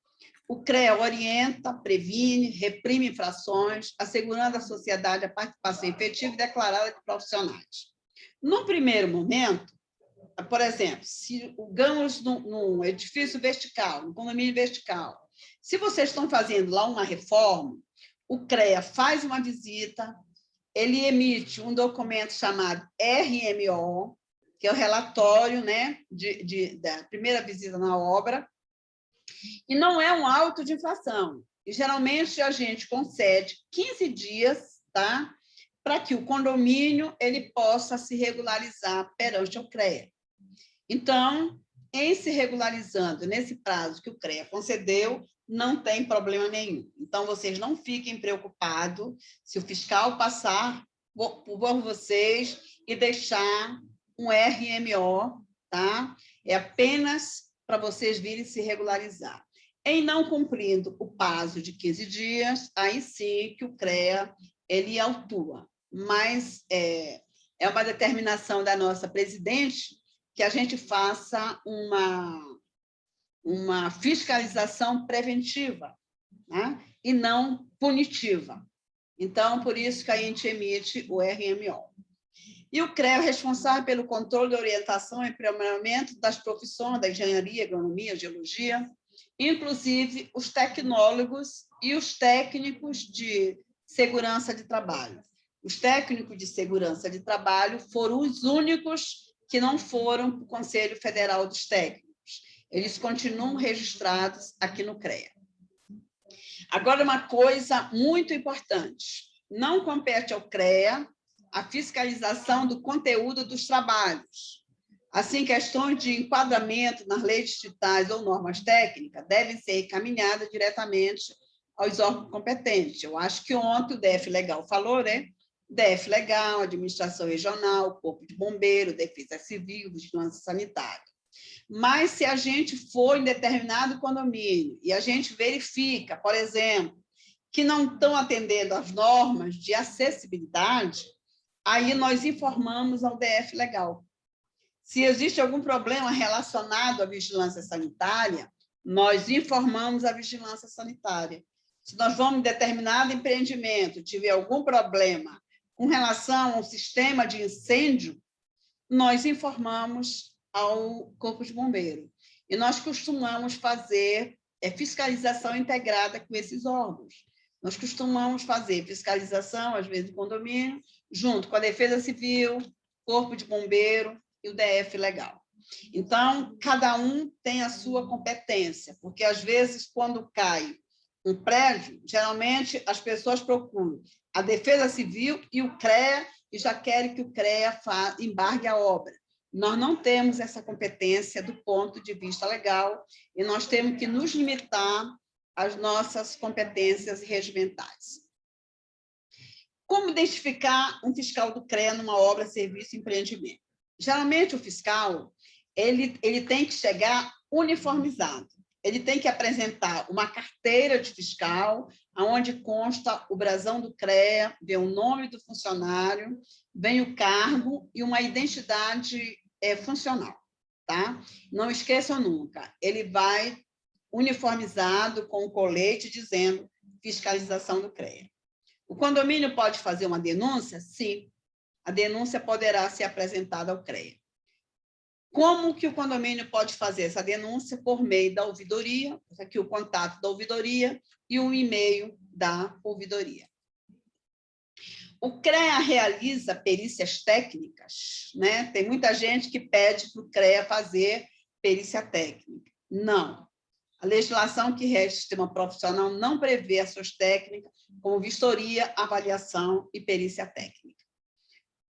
O CREA orienta, previne, reprime infrações, assegurando à sociedade a participação efetiva e declarada de profissionais. No primeiro momento, por exemplo, se digamos num edifício vertical, num condomínio vertical, se vocês estão fazendo lá uma reforma, o CREA faz uma visita, ele emite um documento chamado RMO, que é o relatório, né, da primeira visita na obra, e não é um auto de infração, E, geralmente, a gente concede 15 dias, tá? Para que o condomínio ele possa se regularizar perante o CREA. Então, em se regularizando nesse prazo que o CREA concedeu, não tem problema nenhum. Então, vocês não fiquem preocupados se o fiscal passar por vocês e deixar um RMO, tá? É apenas para vocês virem se regularizar. Em não cumprindo o prazo de 15 dias, aí sim que o CREA ele autua. Mas é uma determinação da nossa presidente que a gente faça uma fiscalização preventiva, né? E não punitiva. Então, por isso que a gente emite o RMO. E o CREA é responsável pelo controle da orientação e aprimoramento das profissões da engenharia, agronomia, geologia, inclusive os tecnólogos e os técnicos de segurança de trabalho. Os técnicos de segurança de trabalho foram os únicos que não foram para o Conselho Federal dos Técnicos. Eles continuam registrados aqui no CREA. Agora, uma coisa muito importante. Não compete ao CREA a fiscalização do conteúdo dos trabalhos. Assim, questões de enquadramento nas leis distritais ou normas técnicas devem ser encaminhadas diretamente aos órgãos competentes. Eu acho que ontem o DF Legal falou, né? DF Legal, Administração Regional, Corpo de Bombeiro, Defesa Civil, Vigilância Sanitária. Mas, se a gente for em determinado condomínio e a gente verifica, por exemplo, que não estão atendendo às normas de acessibilidade, aí nós informamos ao DF Legal. Se existe algum problema relacionado à vigilância sanitária, nós informamos a vigilância sanitária. Se nós vamos em determinado empreendimento, tiver algum problema com relação ao sistema de incêndio, nós informamos ao Corpo de Bombeiro. E nós costumamos fazer fiscalização integrada com esses órgãos. Nós costumamos fazer fiscalização, às vezes, do condomínio, junto com a Defesa Civil, Corpo de Bombeiro e o DF Legal. Então, cada um tem a sua competência, porque, às vezes, quando cai um prédio, geralmente as pessoas procuram a Defesa Civil e o CREA e já querem que o CREA embargue a obra. Nós não temos essa competência do ponto de vista legal e nós temos que nos limitar às nossas competências regimentais. Como identificar um fiscal do CREA numa obra, serviço e empreendimento? Geralmente, o fiscal ele tem que chegar uniformizado. Ele tem que apresentar uma carteira de fiscal, onde consta o brasão do CREA, vem o nome do funcionário, vem o cargo e uma identidade funcional. Tá? Não esqueçam nunca, ele vai uniformizado com o colete dizendo fiscalização do CREA. O condomínio pode fazer uma denúncia? Sim. A denúncia poderá ser apresentada ao CREA. Como que o condomínio pode fazer essa denúncia? Por meio da ouvidoria, aqui o contato da ouvidoria e o e-mail da ouvidoria. O CREA realiza perícias técnicas, né? Tem muita gente que pede para o CREA fazer perícia técnica. Não. A legislação que rege o sistema profissional não prevê ações técnicas como vistoria, avaliação e perícia técnica.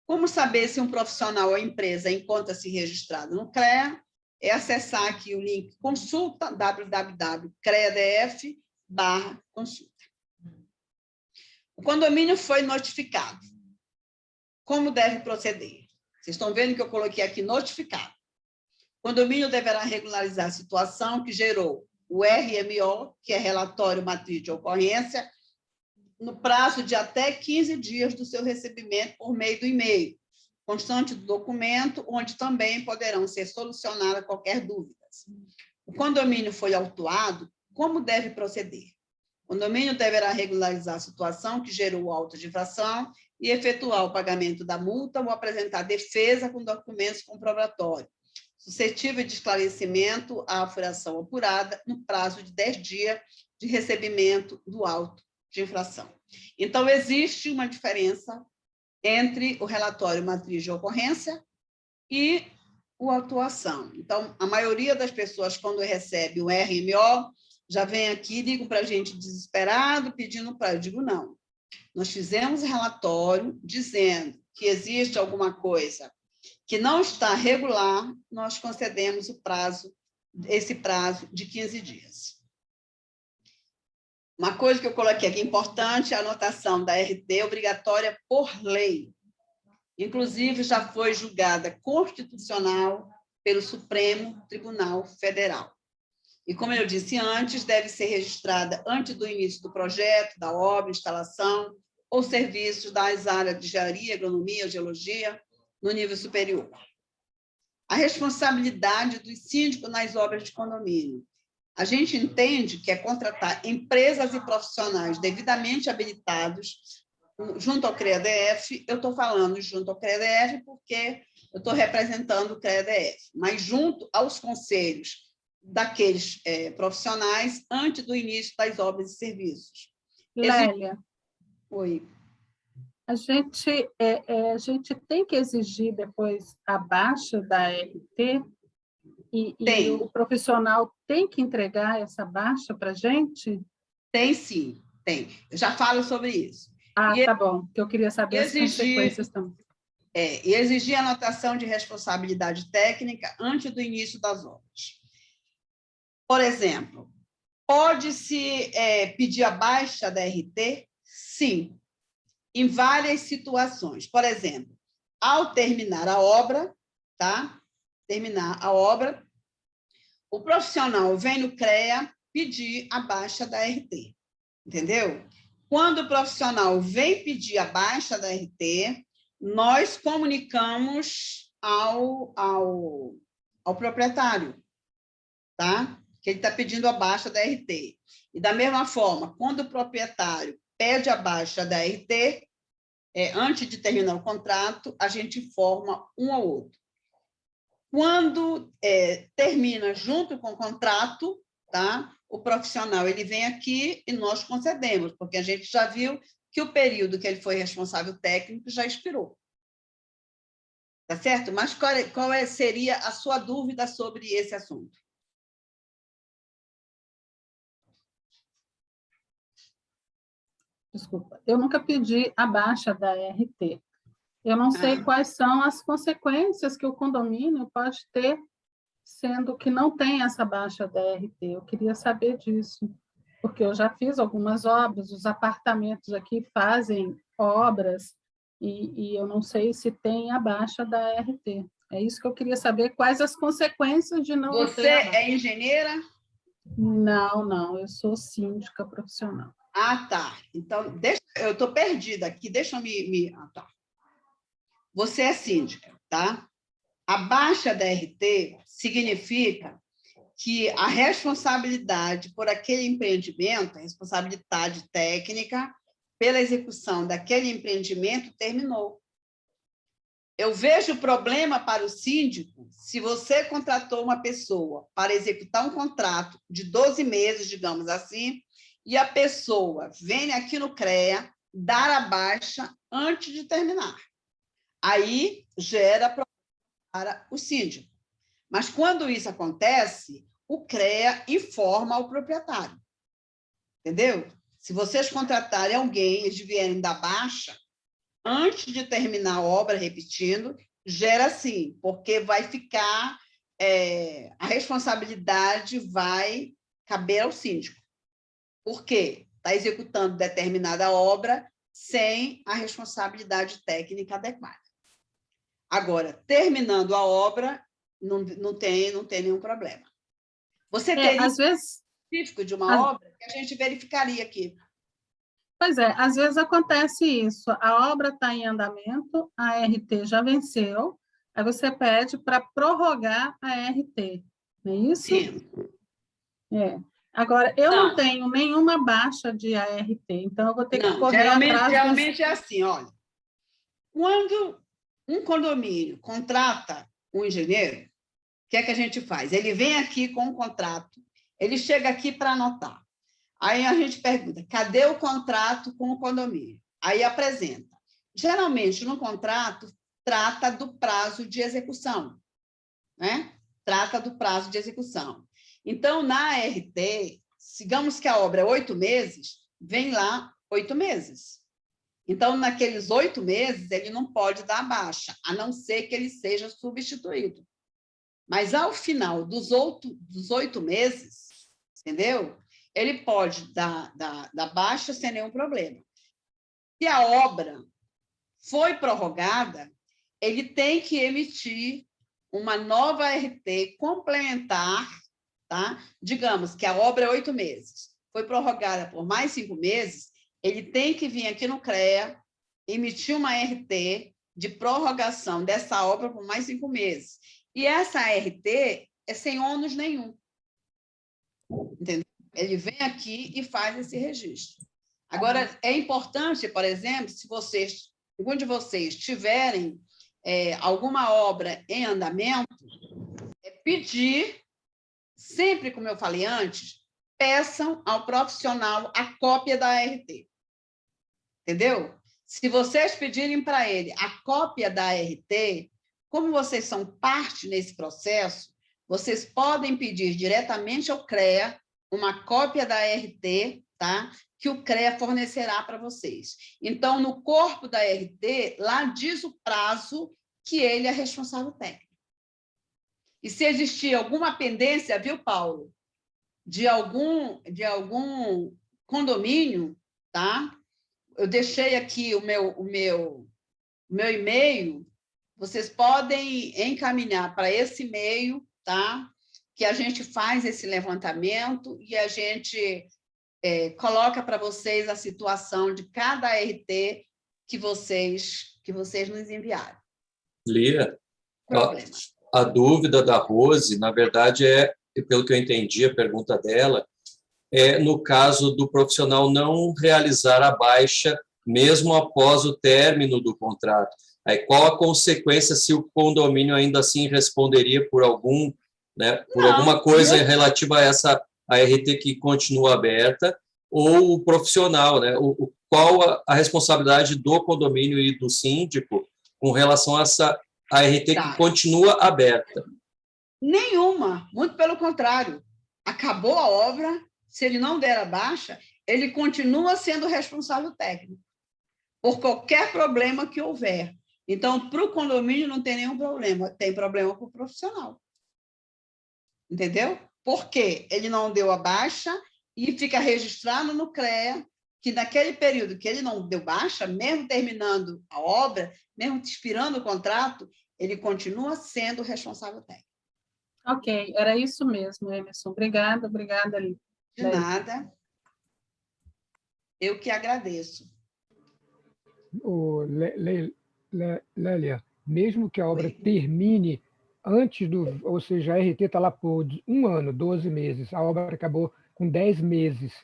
Como saber se um profissional ou empresa encontra-se registrado no CREA? É acessar aqui o link consulta, www.creadf/consulta. O condomínio foi notificado. Como deve proceder? Vocês estão vendo que eu coloquei aqui notificado. O condomínio deverá regularizar a situação que gerou o RMO, que é relatório matriz de ocorrência, no prazo de até 15 dias do seu recebimento por meio do e-mail, constante do documento, onde também poderão ser solucionadas qualquer dúvida. O condomínio foi autuado, como deve proceder? O condomínio deverá regularizar a situação que gerou o auto de infração e efetuar o pagamento da multa ou apresentar defesa com documentos comprobatórios, suscetível de esclarecimento à apuração apurada no prazo de 10 dias de recebimento do auto de infração. Então, existe uma diferença entre o relatório matriz de ocorrência e a autuação. Então, a maioria das pessoas, quando recebe o RMO, já vêm aqui, ligam para a gente desesperado, pedindo para... Eu digo, não. Nós fizemos relatório dizendo que existe alguma coisa que não está regular, nós concedemos esse prazo de 15 dias. Uma coisa que eu coloquei aqui importante é a anotação da RT obrigatória por lei. Inclusive, já foi julgada constitucional pelo Supremo Tribunal Federal. E, como eu disse antes, deve ser registrada antes do início do projeto, da obra, instalação ou serviços das áreas de engenharia, agronomia, geologia, no nível superior. A responsabilidade do síndico nas obras de condomínio. A gente entende que é contratar empresas e profissionais devidamente habilitados junto ao CREA-DF. Eu estou falando junto ao CREA-DF porque eu estou representando o CREA-DF, mas junto aos conselhos daqueles profissionais antes do início das obras e serviços. Lélia, Oi. a gente tem que exigir depois a baixa da RT e o profissional tem que entregar essa baixa para a gente? Tem sim, tem. Eu já falo sobre isso. Tá bom, que eu queria saber as consequências também. E exigir anotação de responsabilidade técnica antes do início das obras. Por exemplo, pode-se pedir a baixa da RT? Sim, em várias situações. Por exemplo, ao terminar a obra, tá? Terminar a obra, o profissional vem no CREA pedir a baixa da RT, entendeu? Quando o profissional vem pedir a baixa da RT, nós comunicamos ao proprietário, tá? Que ele está pedindo a baixa da RT. E, da mesma forma, quando o proprietário pede a baixa da RT, antes de terminar o contrato, a gente informa um ao outro. Quando termina junto com o contrato, tá? O profissional ele vem aqui e nós concedemos, porque a gente já viu que o período que ele foi responsável técnico já expirou. Tá certo? Mas qual seria a sua dúvida sobre esse assunto? Desculpa, eu nunca pedi a baixa da RT. Eu não sei quais são as consequências que o condomínio pode ter, sendo que não tem essa baixa da RT. Eu queria saber disso, porque eu já fiz algumas obras, os apartamentos aqui fazem obras, e eu não sei se tem a baixa da RT. É isso que eu queria saber, quais as consequências de não ter. Você é engenheira? Não, eu sou síndica profissional. Tá. Então, eu estou perdida aqui, deixa eu me... tá. Você é síndica, tá? A baixa da RT significa que a responsabilidade por aquele empreendimento, a responsabilidade técnica pela execução daquele empreendimento terminou. Eu vejo problema para o síndico se você contratou uma pessoa para executar um contrato de 12 meses, digamos assim, e a pessoa vem aqui no CREA dar a baixa antes de terminar. Aí gera problema para o síndico. Mas, quando isso acontece, o CREA informa ao proprietário. Entendeu? Se vocês contratarem alguém, eles vierem dar baixa, antes de terminar a obra, repetindo, gera sim, porque vai ficar... a responsabilidade vai caber ao síndico. Por quê? Está executando determinada obra sem a responsabilidade técnica adequada. Agora, terminando a obra, não tem nenhum problema. Você teria às vezes, específico de uma obra que a gente verificaria aqui. Pois é, às vezes acontece isso. A obra está em andamento, a RT já venceu, aí você pede para prorrogar a RT, não é isso? Sim. Agora, eu não tenho nenhuma baixa de ART, então eu vou ter que correr atrás... Geralmente é assim, olha. Quando um condomínio contrata um engenheiro, o que é que a gente faz? Ele vem aqui com um contrato, ele chega aqui para anotar. Aí a gente pergunta, cadê o contrato com o condomínio? Aí apresenta. Geralmente, no contrato, trata do prazo de execução, né? Trata do prazo de execução. Então, na ART, digamos que a obra é 8 meses, vem lá 8 meses. Então, naqueles 8 meses, ele não pode dar baixa, a não ser que ele seja substituído. Mas, ao final dos 8 meses, entendeu? Ele pode dar baixa sem nenhum problema. Se a obra foi prorrogada, ele tem que emitir uma nova RT complementar, tá? Digamos que a obra é 8 meses, foi prorrogada por mais 5 meses, ele tem que vir aqui no CREA, emitir uma RT de prorrogação dessa obra por mais 5 meses. E essa RT é sem ônus nenhum. Entendeu? Ele vem aqui e faz esse registro. Agora, é importante, por exemplo, se algum de vocês tiverem alguma obra em andamento, pedir, sempre como eu falei antes, peçam ao profissional a cópia da RT. Entendeu? Se vocês pedirem para ele a cópia da RT, como vocês são parte nesse processo, vocês podem pedir diretamente ao CREA uma cópia da RT, tá? Que o CREA fornecerá para vocês. Então, no corpo da RT, lá diz o prazo que ele é responsável técnico. E se existir alguma pendência, viu, Paulo, de algum condomínio, tá? Eu deixei aqui o meu e-mail, vocês podem encaminhar para esse e-mail, tá? Que a gente faz esse levantamento e a gente coloca para vocês a situação de cada RT que vocês nos enviaram. Lia, Problema. a dúvida da Rose, na verdade, pelo que eu entendi, a pergunta dela, no caso do profissional não realizar a baixa, mesmo após o término do contrato. Aí, qual a consequência se o condomínio ainda assim responderia por alguma coisa relativa a essa ART que continua aberta, ou o profissional, né? Qual a responsabilidade do condomínio e do síndico com relação a essa ART que continua aberta? Nenhuma, muito pelo contrário. Acabou a obra, se ele não der a baixa, ele continua sendo responsável técnico por qualquer problema que houver. Então, para o condomínio não tem nenhum problema, tem problema para o profissional. Entendeu? Porque ele não deu a baixa e fica registrado no CREA que naquele período que ele não deu baixa, mesmo terminando a obra, mesmo expirando o contrato, ele continua sendo responsável técnico. Ok, era isso mesmo, Emerson. Obrigada, Lívia. De nada. Eu que agradeço. Lélia, mesmo que a obra termine antes ou seja, a RT está lá por 1 ano, 12 meses, a obra acabou com 10 meses,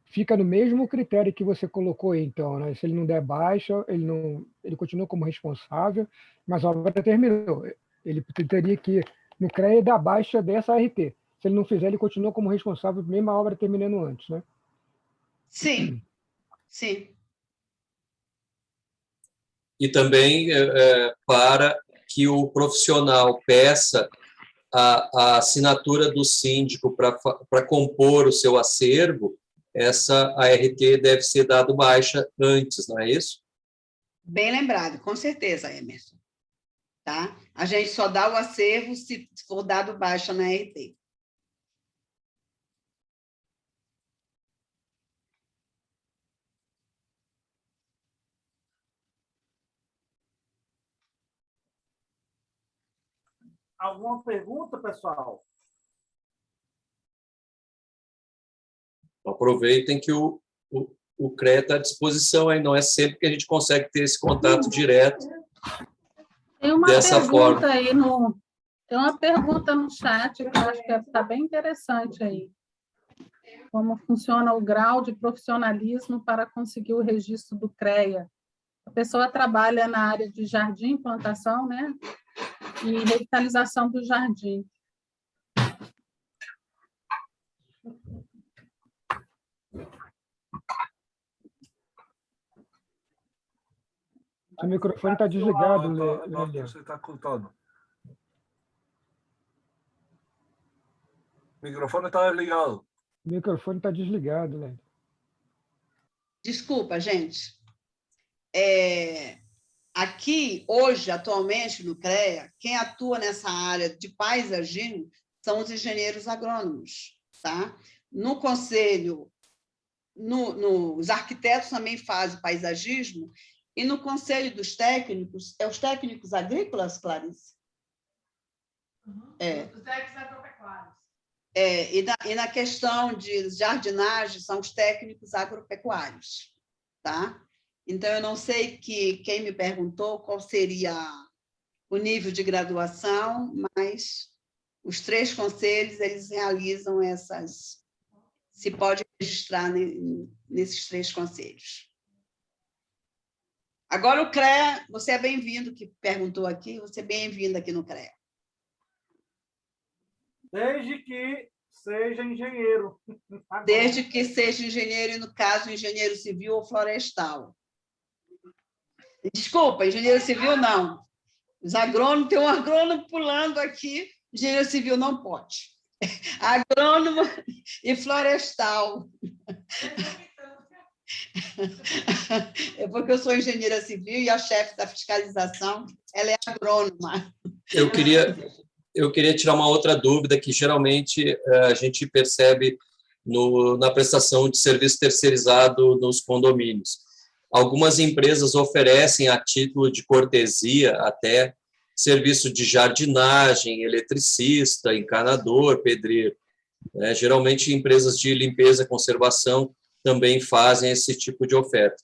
fica no mesmo critério que você colocou aí, então, né? Se ele não der baixa, ele continua como responsável, mas a obra terminou. Ele teria que, no CREA, dar baixa dessa RT. Se ele não fizer, ele continua como responsável, mesmo a obra terminando antes, né? Sim, sim. E também para que o profissional peça a assinatura do síndico para compor o seu acervo, essa ART deve ser dado baixa antes, não é isso? Bem lembrado, com certeza, Emerson. Tá? A gente só dá o acervo se for dado baixa na ART. Alguma pergunta, pessoal? Aproveitem que o CREA está à disposição, aí não é sempre que a gente consegue ter esse contato direto Tem uma dessa forma. Tem uma pergunta no chat que eu acho que está bem interessante aí. Como funciona o grau de profissionalismo para conseguir o registro do CREA? A pessoa trabalha na área de jardim, plantação, né? E revitalização do jardim. O microfone está desligado, Lélia. Você está cortando. O microfone está desligado. O microfone está desligado, né? Desculpa, gente. Aqui, hoje, atualmente, no CREA, quem atua nessa área de paisagismo são os engenheiros agrônomos. Tá? No conselho, os arquitetos também fazem paisagismo, e no conselho dos técnicos, os técnicos agrícolas, Clarice? Os técnicos agropecuários. E na questão de jardinagem, são os técnicos agropecuários. Tá? Então, eu não sei quem me perguntou qual seria o nível de graduação, mas os 3 conselhos, eles realizam essas... Se pode registrar nesses 3 conselhos. Agora, o CREA, você é bem-vindo, que perguntou aqui, você é bem-vindo aqui no CREA. Desde que seja engenheiro. Desde que seja engenheiro, e no caso, engenheiro civil ou florestal. Desculpa, engenheiro civil não. Os agrônomos, tem um agrônomo pulando aqui, engenheiro civil não pode. Agrônomo e florestal. É porque eu sou engenheira civil e a chefe da fiscalização, ela é agrônoma. Eu queria tirar uma outra dúvida que geralmente a gente percebe na prestação de serviço terceirizado nos condomínios. Algumas empresas oferecem, a título de cortesia, até serviço de jardinagem, eletricista, encanador, pedreiro. Geralmente, empresas de limpeza e conservação também fazem esse tipo de oferta.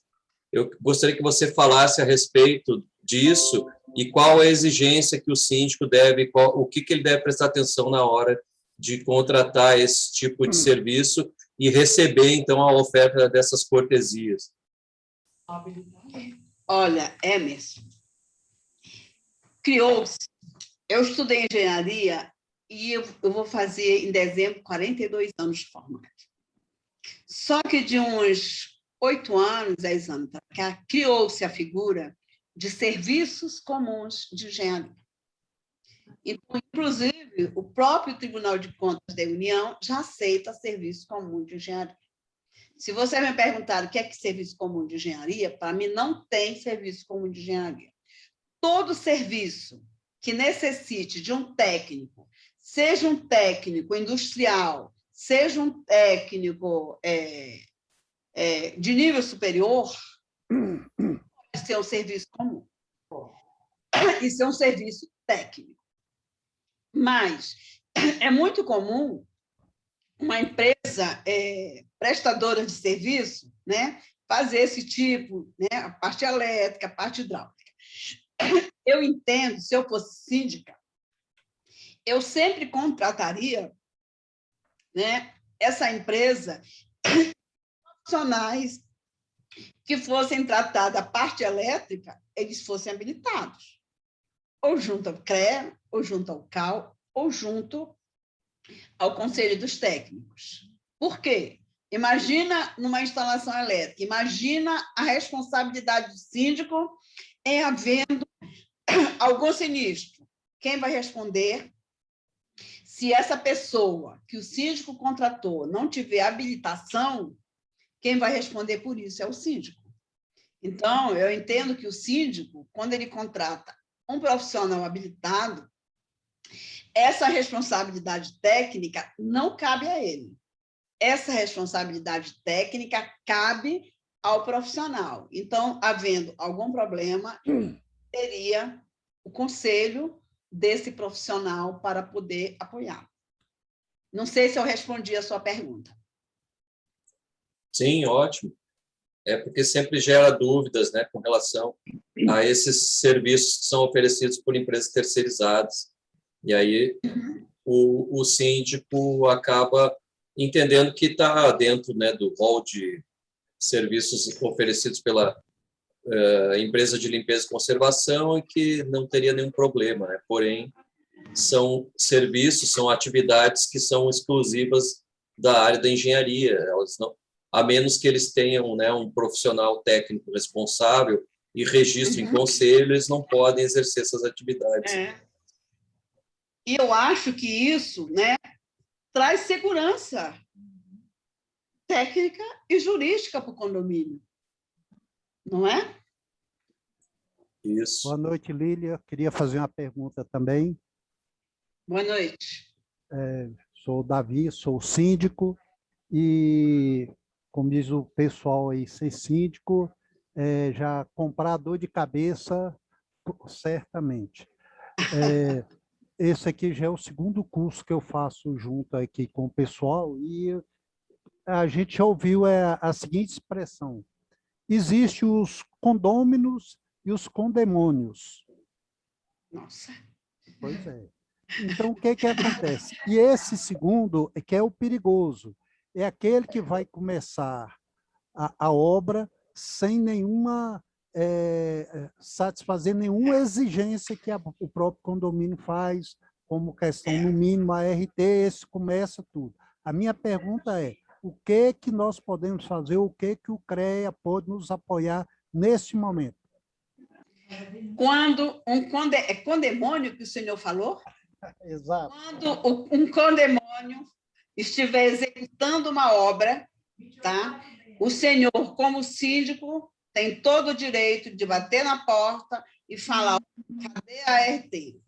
Eu gostaria que você falasse a respeito disso e qual a exigência que o síndico deve, o que ele deve prestar atenção na hora de contratar esse tipo de serviço e receber, então, a oferta dessas cortesias. Olha, Emerson, criou-se... Eu estudei engenharia e eu vou fazer, em dezembro, 42 anos de formado. Só que de uns 8 anos, 10 anos para cá, criou-se a figura de serviços comuns de engenharia. Então, inclusive, o próprio Tribunal de Contas da União já aceita serviço comum de engenharia. Se você me perguntar o que é serviço comum de engenharia, para mim não tem serviço comum de engenharia. Todo serviço que necessite de um técnico, seja um técnico industrial, seja um técnico de nível superior, isso é um serviço comum. Isso é um serviço técnico. Mas é muito comum uma empresa prestadora de serviço, né, fazer esse tipo, né, a parte elétrica, a parte hidráulica. Eu entendo, se eu fosse síndica, eu sempre contrataria, né, essa empresa profissionais que fossem tratar da parte elétrica, eles fossem habilitados. Ou junto ao CREA, ou junto ao CAL, ou junto ao Conselho dos Técnicos. Por quê? Imagina numa instalação elétrica, imagina a responsabilidade do síndico em havendo algum sinistro. Quem vai responder? Se essa pessoa que o síndico contratou não tiver habilitação, quem vai responder por isso é o síndico. Então, eu entendo que o síndico, quando ele contrata um profissional habilitado, essa responsabilidade técnica não cabe a ele. Essa responsabilidade técnica cabe ao profissional. Então, havendo algum problema, teria o conselho desse profissional para poder apoiar. Não sei se eu respondi a sua pergunta. Sim, ótimo. É porque sempre gera dúvidas, né, com relação a esses serviços que são oferecidos por empresas terceirizadas. E aí o síndico acaba entendendo que está dentro, né, do rol de serviços oferecidos pela empresa de limpeza e conservação e que não teria nenhum problema, né? Porém, são serviços, são atividades que são exclusivas da área da engenharia. Elas não, a menos que eles tenham, né, um profissional técnico responsável e registro em conselho, eles não podem exercer essas atividades. E eu acho que isso, né, traz segurança técnica e jurídica para o condomínio, não é? Isso. Boa noite, Lília. Queria fazer uma pergunta também. Boa noite. Sou o Davi, sou síndico e, como diz o pessoal aí, ser síndico, já comprar dor de cabeça, certamente. Esse aqui já é o segundo curso que eu faço junto aqui com o pessoal e a gente já ouviu a seguinte expressão: existem os condôminos e os condemônios. Nossa. Pois é. Então, o que acontece? E esse segundo é que é o perigoso, é aquele que vai começar a obra sem nenhuma, satisfazer nenhuma exigência que o próprio condomínio faz, como questão, no mínimo, a RT, esse começa tudo. A minha pergunta é, o que nós podemos fazer, o que o CREA pode nos apoiar nesse momento? Quando é condemônio que o senhor falou? Exato. Quando um condemônio estiver executando uma obra, tá? O senhor, como síndico, tem todo o direito de bater na porta e falar: cadê a RT?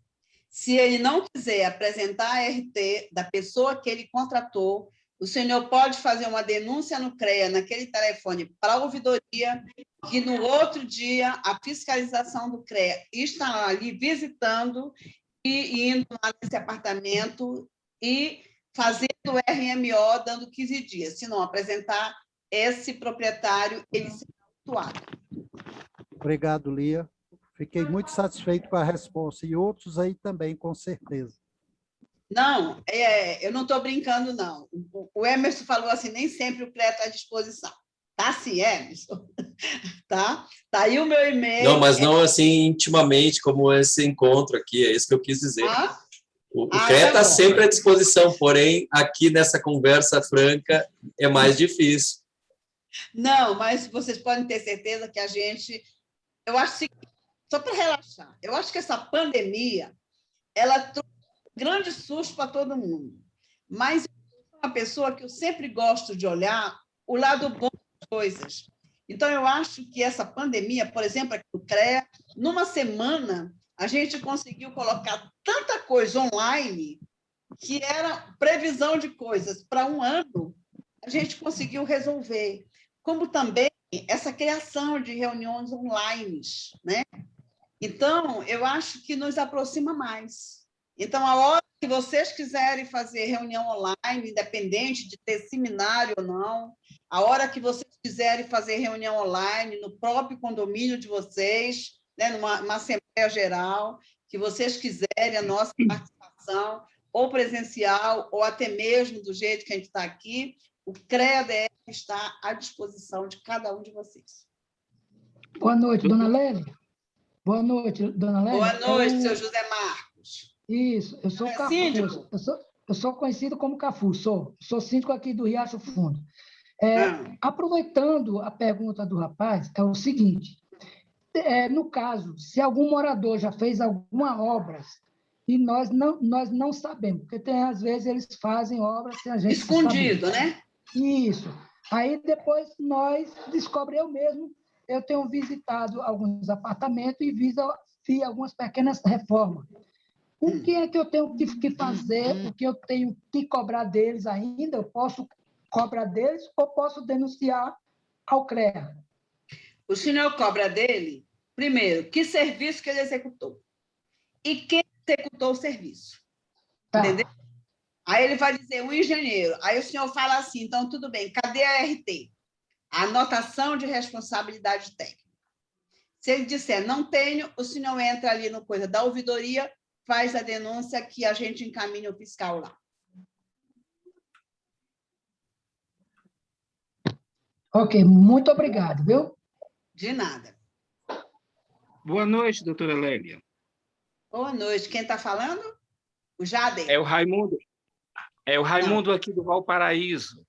Se ele não quiser apresentar a RT da pessoa que ele contratou, o senhor pode fazer uma denúncia no CREA, naquele telefone, para a ouvidoria, que no outro dia a fiscalização do CREA está ali visitando e indo lá nesse apartamento e fazendo o RMO, dando 15 dias. Se não apresentar, esse proprietário, ele será autuado. Obrigado, Lia. Fiquei muito satisfeito com a resposta. E outros aí também, com certeza. Não, eu não estou brincando, não. O Emerson falou assim, nem sempre o CREA está à disposição. Tá sim, Emerson. Tá aí o meu e-mail. Não, mas não assim intimamente, como esse encontro aqui, é isso que eu quis dizer. O CREA está sempre à disposição, porém, aqui nessa conversa franca é mais difícil. Não, mas vocês podem ter certeza que a gente... Eu acho que, só para relaxar, eu acho que essa pandemia, ela trouxe um grande susto para todo mundo. Mas eu sou uma pessoa que eu sempre gosto de olhar o lado bom das coisas. Então, eu acho que essa pandemia, por exemplo, aqui no CREA, numa semana, a gente conseguiu colocar tanta coisa online que era previsão de coisas para um ano, a gente conseguiu resolver. Como também essa criação de reuniões online, né? Então, eu acho que nos aproxima mais. Então, a hora que vocês quiserem fazer reunião online, independente de ter seminário ou não, a hora que vocês quiserem fazer reunião online no próprio condomínio de vocês, né, numa assembleia geral, que vocês quiserem a nossa participação, ou presencial, ou até mesmo do jeito que a gente está aqui, o CREA-DR está à disposição de cada um de vocês. Boa noite, dona Lélia. Boa noite, dona Lélia. Boa noite, seu José Marcos. Isso, eu sou Cafu. Eu sou conhecido como Cafu, sou síndico aqui do Riacho Fundo. Aproveitando a pergunta do rapaz, é o seguinte, no caso, se algum morador já fez alguma obra e nós não sabemos, porque tem, às vezes eles fazem obras sem a gente escondido, saber. Né? Isso. Aí depois nós descobrimos, eu mesmo, eu tenho visitado alguns apartamentos e vi algumas pequenas reformas. O que é que eu tenho que fazer, o que eu tenho que cobrar deles ainda? Eu posso cobrar deles ou posso denunciar ao CREA? O senhor cobra dele, primeiro, que serviço que ele executou e quem executou o serviço. Tá. Entendeu? Aí ele vai dizer, um engenheiro. Aí o senhor fala assim, então, tudo bem, cadê a RT? A anotação de responsabilidade técnica. Se ele disser, não tenho, o senhor entra ali no coisa da ouvidoria, faz a denúncia que a gente encaminha o fiscal lá. Ok, muito obrigado, viu? De nada. Boa noite, doutora Lélia. Boa noite. Quem está falando? O Jader. É o Raimundo. É o Raimundo aqui do Valparaíso.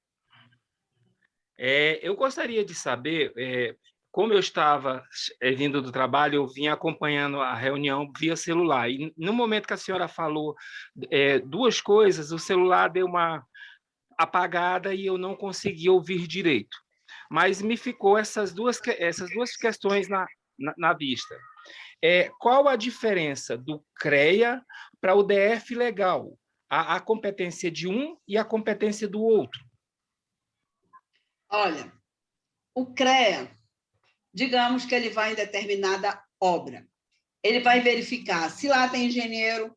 Eu gostaria de saber, como eu estava vindo do trabalho, eu vinha acompanhando a reunião via celular. E no momento que a senhora falou duas coisas, o celular deu uma apagada e eu não consegui ouvir direito. Mas me ficou essas duas questões na vista. Qual a diferença do CREA para o DF legal? A competência de um e a competência do outro? Olha, o CREA, digamos que ele vai em determinada obra. Ele vai verificar se lá tem engenheiro,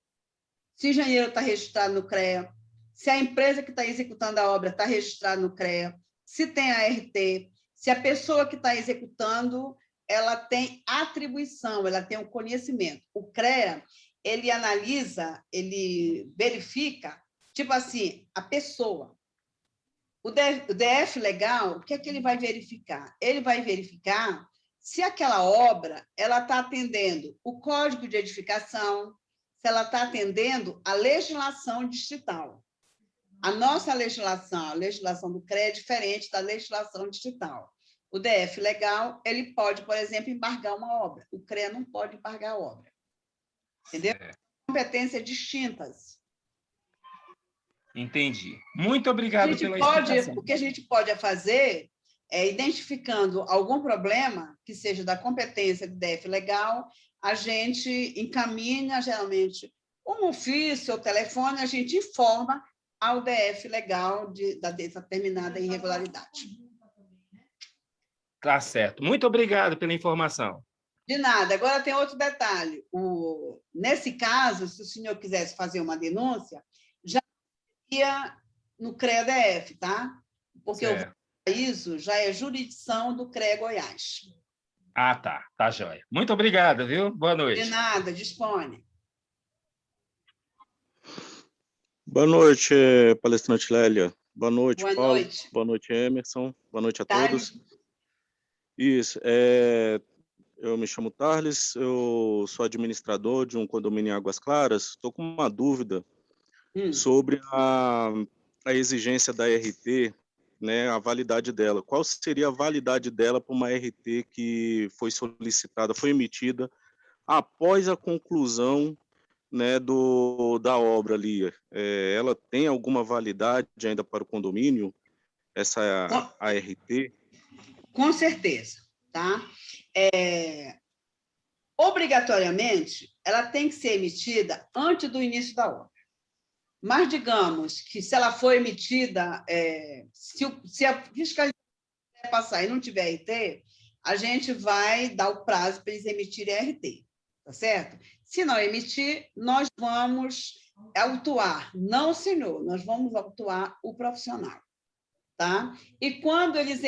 se o engenheiro está registrado no CREA, se a empresa que está executando a obra está registrada no CREA, se tem a RT, se a pessoa que está executando ela tem atribuição, ela tem o conhecimento. O CREA, ele analisa, ele verifica, tipo assim, a pessoa. O DF legal, o que é que ele vai verificar? Ele vai verificar se aquela obra ela está atendendo o Código de Edificação, se ela está atendendo a legislação distrital. A nossa legislação, a legislação do CREA é diferente da legislação distrital. O DF legal, ele pode, por exemplo, embargar uma obra. O CREA não pode embargar a obra. Entendeu? Competências distintas. Entendi. Muito obrigado pela explicação. O que a gente pode fazer é, identificando algum problema que seja da competência do DF legal, a gente encaminha, geralmente, um ofício ou telefone, a gente informa ao DF legal da determinada irregularidade. Tá certo. Muito obrigado pela informação. De nada. Agora tem outro detalhe. Nesse caso, se o senhor quisesse fazer uma denúncia, já ia no CREA-DF, tá? Porque o ISO já é jurisdição do CREA Goiás. Ah, tá. Tá jóia. Muito obrigado, viu? Boa noite. De nada, dispone. Boa noite, palestrante Lélia. Boa noite, Boa Paulo. noite. Boa noite, Emerson. Boa noite a Tarles. todos. Isso, eu me chamo Tarles, eu sou administrador de um condomínio em Águas Claras. Estou com uma dúvida sobre a exigência da RT, né, a validade dela. Qual seria a validade dela para uma RT que foi solicitada, foi emitida após a conclusão, né, da obra ali? Ela tem alguma validade ainda para o condomínio, essa ART? Com certeza, tá? Obrigatoriamente, ela tem que ser emitida antes do início da obra. Mas, digamos que se ela for emitida, se a fiscalização passar e não tiver RT, a gente vai dar o prazo para eles emitirem a RT, tá certo? Se não emitir, nós vamos autuar. Não, senhor, nós vamos autuar o profissional, tá? E quando eles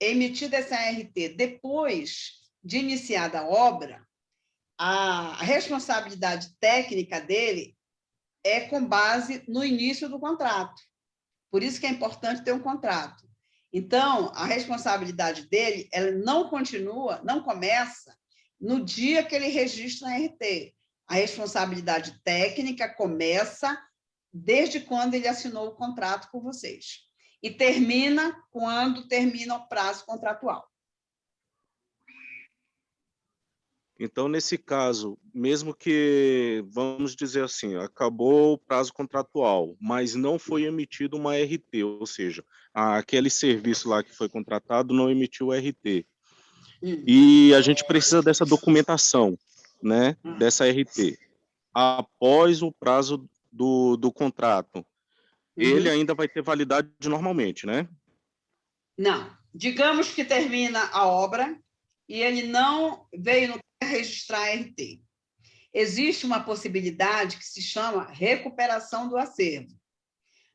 emitida essa RT depois de iniciada a obra, a responsabilidade técnica dele é com base no início do contrato. Por isso que é importante ter um contrato. Então, a responsabilidade dele, ela não começa no dia que ele registra a RT. A responsabilidade técnica começa desde quando ele assinou o contrato com vocês. E termina quando termina o prazo contratual. Então, nesse caso, mesmo que, vamos dizer assim, acabou o prazo contratual, mas não foi emitido uma RT, ou seja, aquele serviço lá que foi contratado não emitiu o RT. E a gente precisa dessa documentação, né, dessa RT. Após o prazo do contrato, ele ainda vai ter validade normalmente, né? Não. Digamos que termina a obra e ele não veio no registrar a RT. Existe uma possibilidade que se chama recuperação do acervo.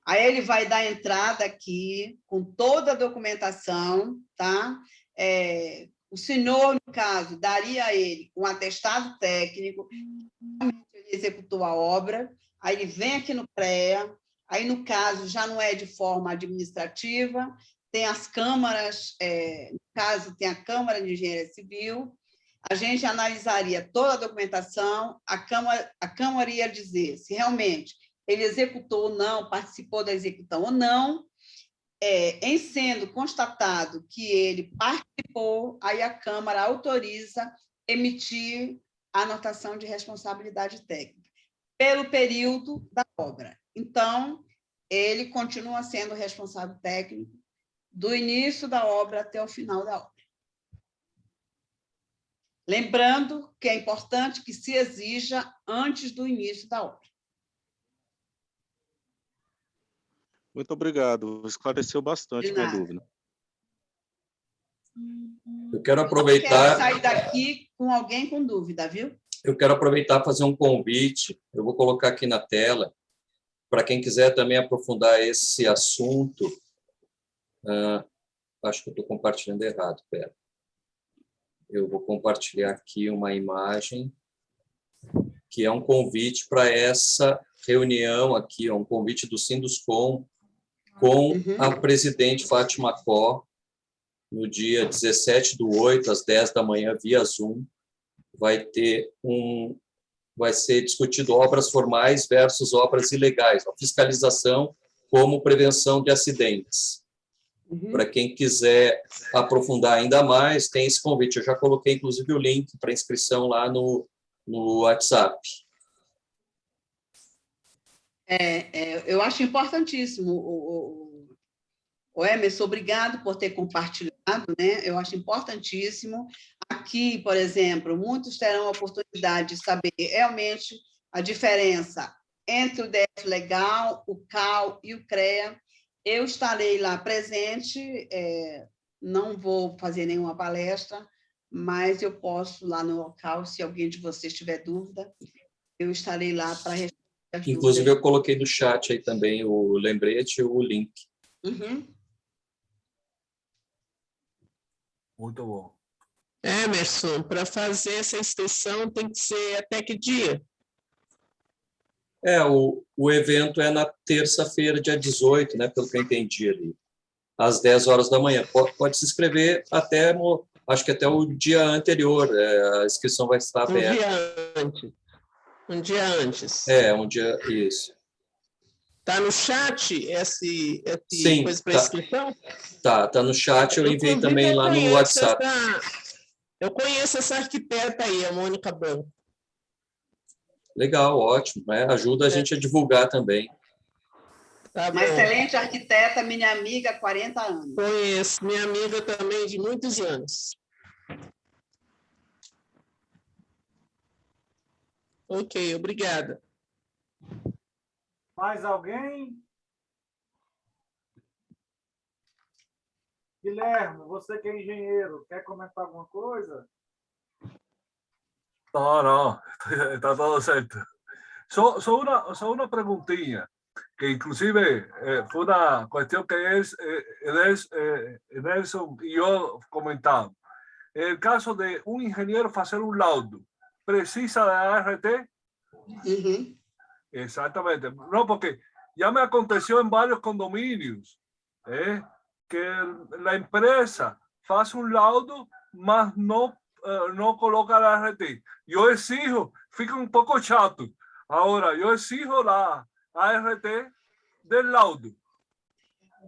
Aí ele vai dar entrada aqui com toda a documentação, tá? O senhor, no caso, daria a ele um atestado técnico, realmente ele executou a obra, aí ele vem aqui no CREA, aí, no caso, já não é de forma administrativa, tem as câmaras, no caso, tem a Câmara de Engenharia Civil, a gente analisaria toda a documentação, a Câmara ia dizer se realmente ele executou ou não, participou da execução ou não, em sendo constatado que ele participou, aí a Câmara autoriza emitir a anotação de responsabilidade técnica, pelo período da obra. Então, ele continua sendo responsável técnico do início da obra até o final da obra. Lembrando que é importante que se exija antes do início da obra. Muito obrigado, esclareceu bastante minha dúvida. Eu quero Eu aproveitar... quero sair daqui com alguém com dúvida, viu? Eu quero aproveitar e fazer um convite, eu vou colocar aqui na tela, para quem quiser também aprofundar esse assunto. Acho que eu estou compartilhando errado, espera. Eu vou compartilhar aqui uma imagem, que é um convite para essa reunião aqui, é um convite do Sinduscom com a presidente Fátima Có, no dia 17/8, às 10 da manhã, via Zoom. Vai ser discutido obras formais versus obras ilegais, a fiscalização como prevenção de acidentes. Para quem quiser aprofundar ainda mais, tem esse convite. Eu já coloquei, inclusive, o link para inscrição lá no WhatsApp. Eu acho importantíssimo, o Emerson, obrigado por ter compartilhado, né? Eu acho importantíssimo. Aqui, por exemplo, muitos terão a oportunidade de saber realmente a diferença entre o DF Legal, o CAL e o CREA. Eu estarei lá presente, não vou fazer nenhuma palestra, mas eu posso, lá no local, se alguém de vocês tiver dúvida, eu estarei lá para responder as dúvidas. Inclusive, eu coloquei no chat aí também o lembrete e o link. Muito bom. Emerson, para fazer essa inscrição tem que ser até que dia? O evento é na terça-feira, dia 18, né, pelo que eu entendi ali, às 10 horas da manhã. Pode se inscrever até, acho que até o dia anterior, a inscrição vai estar aberta. Um dia antes. Um dia, isso. Está no chat esse Sim, coisa para inscrição? Tá no chat, eu enviei também lá no WhatsApp. Eu conheço essa arquiteta aí, a Mônica Branco. Legal, ótimo, né? Ajuda a gente a divulgar também. Uma excelente arquiteta, minha amiga, há 40 anos. Conheço, minha amiga também, de muitos anos. Ok, obrigada. Mais alguém? Guilherme, você que é engenheiro, quer comentar alguma coisa? No, está todo certo. Só una preguntilla, que inclusive fue una cuestión que Nelson y yo comentamos. En el caso de un ingeniero hacer un laudo, ¿precisa de ART? Exactamente. No, porque ya me aconteció en varios condominios que la empresa hace un laudo, mas no coloca la ART. Yo exijo, fica un poco chato. Ahora, yo exijo la ART del laudo.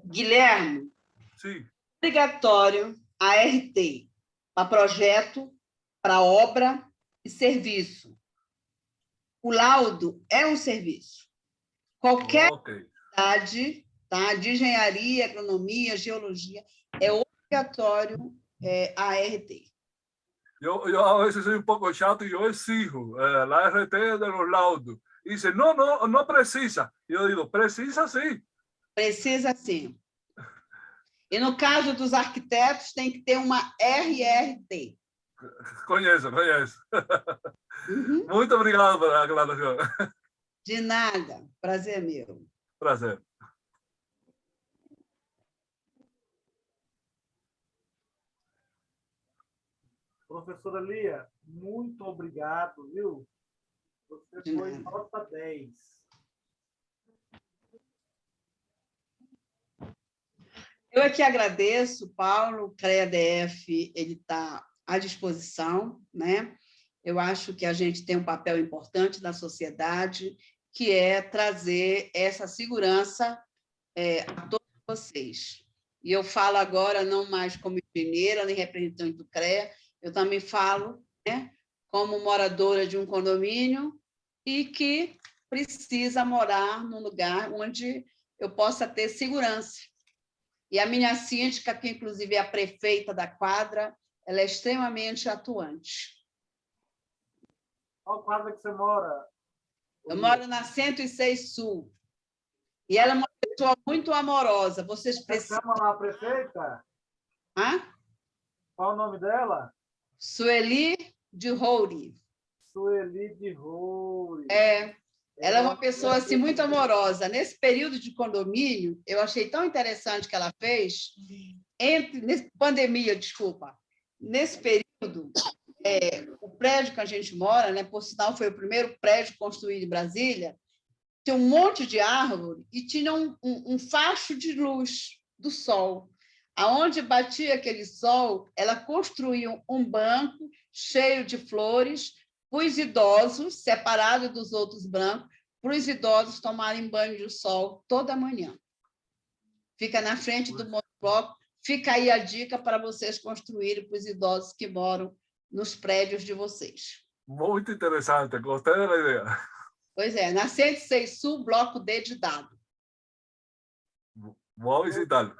Guilherme, Sim. Obrigatório ART para projeto, para obra e serviço. O laudo é um serviço. Qualquer atividade, tá, de engenharia, agronomia, geologia, é obrigatório ART. Yo a veces soy un poco chato y yo exijo la RT de los laudos. Y dice, no precisa. Yo digo, precisa sim. Precisa sim. E no caso dos arquitetos, tem que ter uma RRT. Conheço. Muito obrigado pela aclaração. De nada. Prazer meu. Prazer. Professora Lia, muito obrigado, viu? Você foi nota 10. Eu aqui agradeço, Paulo, o CREA-DF, ele está à disposição, né? Eu acho que a gente tem um papel importante na sociedade, que é trazer essa segurança a todos vocês. E eu falo agora não mais como engenheira, nem representante do CREA, eu também falo, né, como moradora de um condomínio e que precisa morar num lugar onde eu possa ter segurança. E a minha síndica, que inclusive é a prefeita da quadra, ela é extremamente atuante. Qual quadra que você mora? Eu moro na 106 Sul. E ela é uma pessoa muito amorosa. Vocês precisam... Chama lá a prefeita? Hã? Qual o nome dela? Sueli de Roure. Sueli de Roure. Ela é uma pessoa assim, muito amorosa. Nesse período de condomínio, eu achei tão interessante que ela fez, pandemia, desculpa, nesse período, o prédio que a gente mora, né, por sinal, foi o primeiro prédio construído em Brasília, tinha um monte de árvore e tinha um facho de luz do sol. Aonde batia aquele sol, ela construiu um banco cheio de flores para os idosos, separado dos outros bancos, para os idosos tomarem banho de sol toda manhã. Fica na frente do monobloco. Fica aí a dica para vocês construírem para os idosos que moram nos prédios de vocês. Muito interessante, gostei da ideia. Pois é, na 106 Sul, bloco D de Dado. Vou visitar.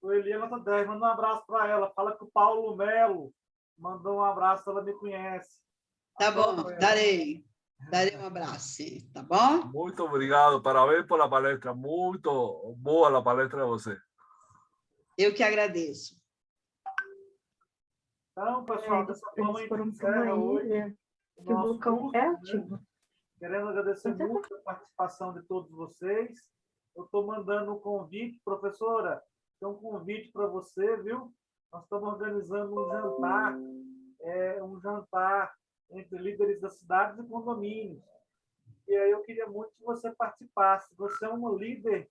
O Eliana tá 10, manda um abraço para ela. Fala que o Paulo Melo mandou um abraço, ela me conhece. Tá bom, darei um abraço, tá bom? Muito obrigado, parabéns pela palestra, muito boa a palestra de você. Eu que agradeço. Então, pessoal, dessa forma a gente encerra hoje o nosso curso, é ativo. Querendo agradecer muito a participação de todos vocês. Eu estou mandando um convite, professora, tem um convite para você, viu? Nós estamos organizando um jantar entre líderes das cidades e condomínios. E aí eu queria muito que você participasse. Você é uma líder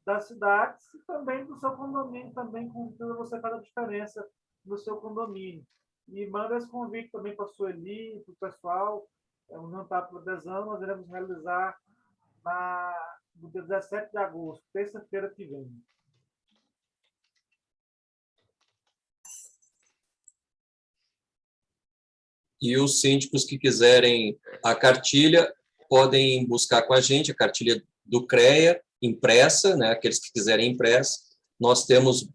das cidades e também do seu condomínio, também com você faz a diferença no seu condomínio. E manda esse convite também para a Sueli, para o pessoal. É um jantar para adesão, nós iremos realizar no dia 17 de agosto, terça-feira que vem. E os síndicos que quiserem a cartilha podem buscar com a gente a cartilha do CREA impressa, né? Aqueles que quiserem impressa. Nós temos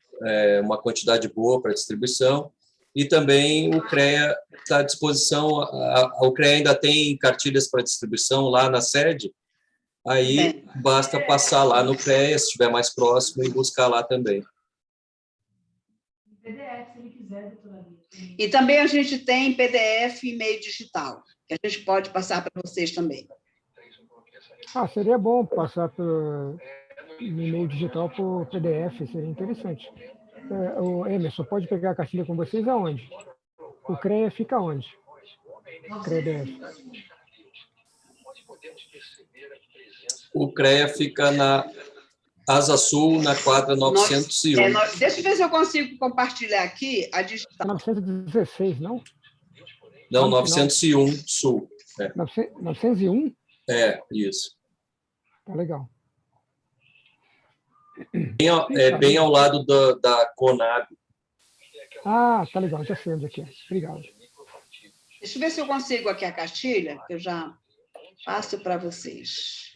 uma quantidade boa para distribuição e também o CREA está à disposição. O CREA ainda tem cartilhas para distribuição lá na sede. Aí basta passar lá no CREA, se estiver mais próximo, e buscar lá também. PDF, se ele quiser, doutora. E também a gente tem PDF e e-mail digital, que a gente pode passar para vocês também. Seria bom passar no e-mail digital por PDF, seria interessante. O Emerson, pode pegar a cartilha com vocês aonde? O CREA fica onde? O CREA fica na Asa Sul, na quadra 901. Deixa eu ver se eu consigo compartilhar aqui a digital. 916, não? Não, 901 Sul. 901? Isso. Tá legal. Bem ao lado da Conab. Tá legal, já sei onde é. Obrigado. Deixa eu ver se eu consigo aqui a cartilha, que eu já passo para vocês.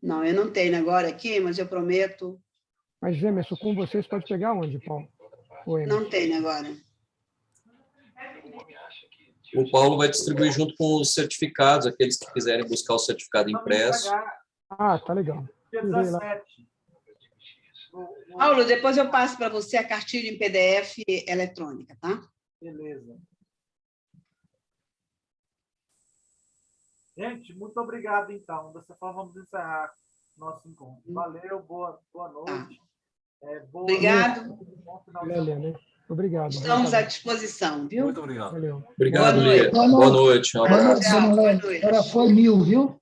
Não, eu não tenho agora aqui, mas eu prometo. Mas, Emerson, com vocês pode pegar onde, Paulo? Não tenho agora. O Paulo vai distribuir junto com os certificados, aqueles que quiserem buscar o certificado impresso. Tá legal. Dia 17. Paulo, depois eu passo para você a cartilha em PDF eletrônica, tá? Beleza. Gente, muito obrigado, então. Dessa forma, vamos encerrar nosso encontro. Valeu, boa noite. Obrigado. Obrigado. Estamos à disposição, viu? Muito obrigado. Valeu. Obrigado, Lia. Boa noite. Agora foi 1000, viu?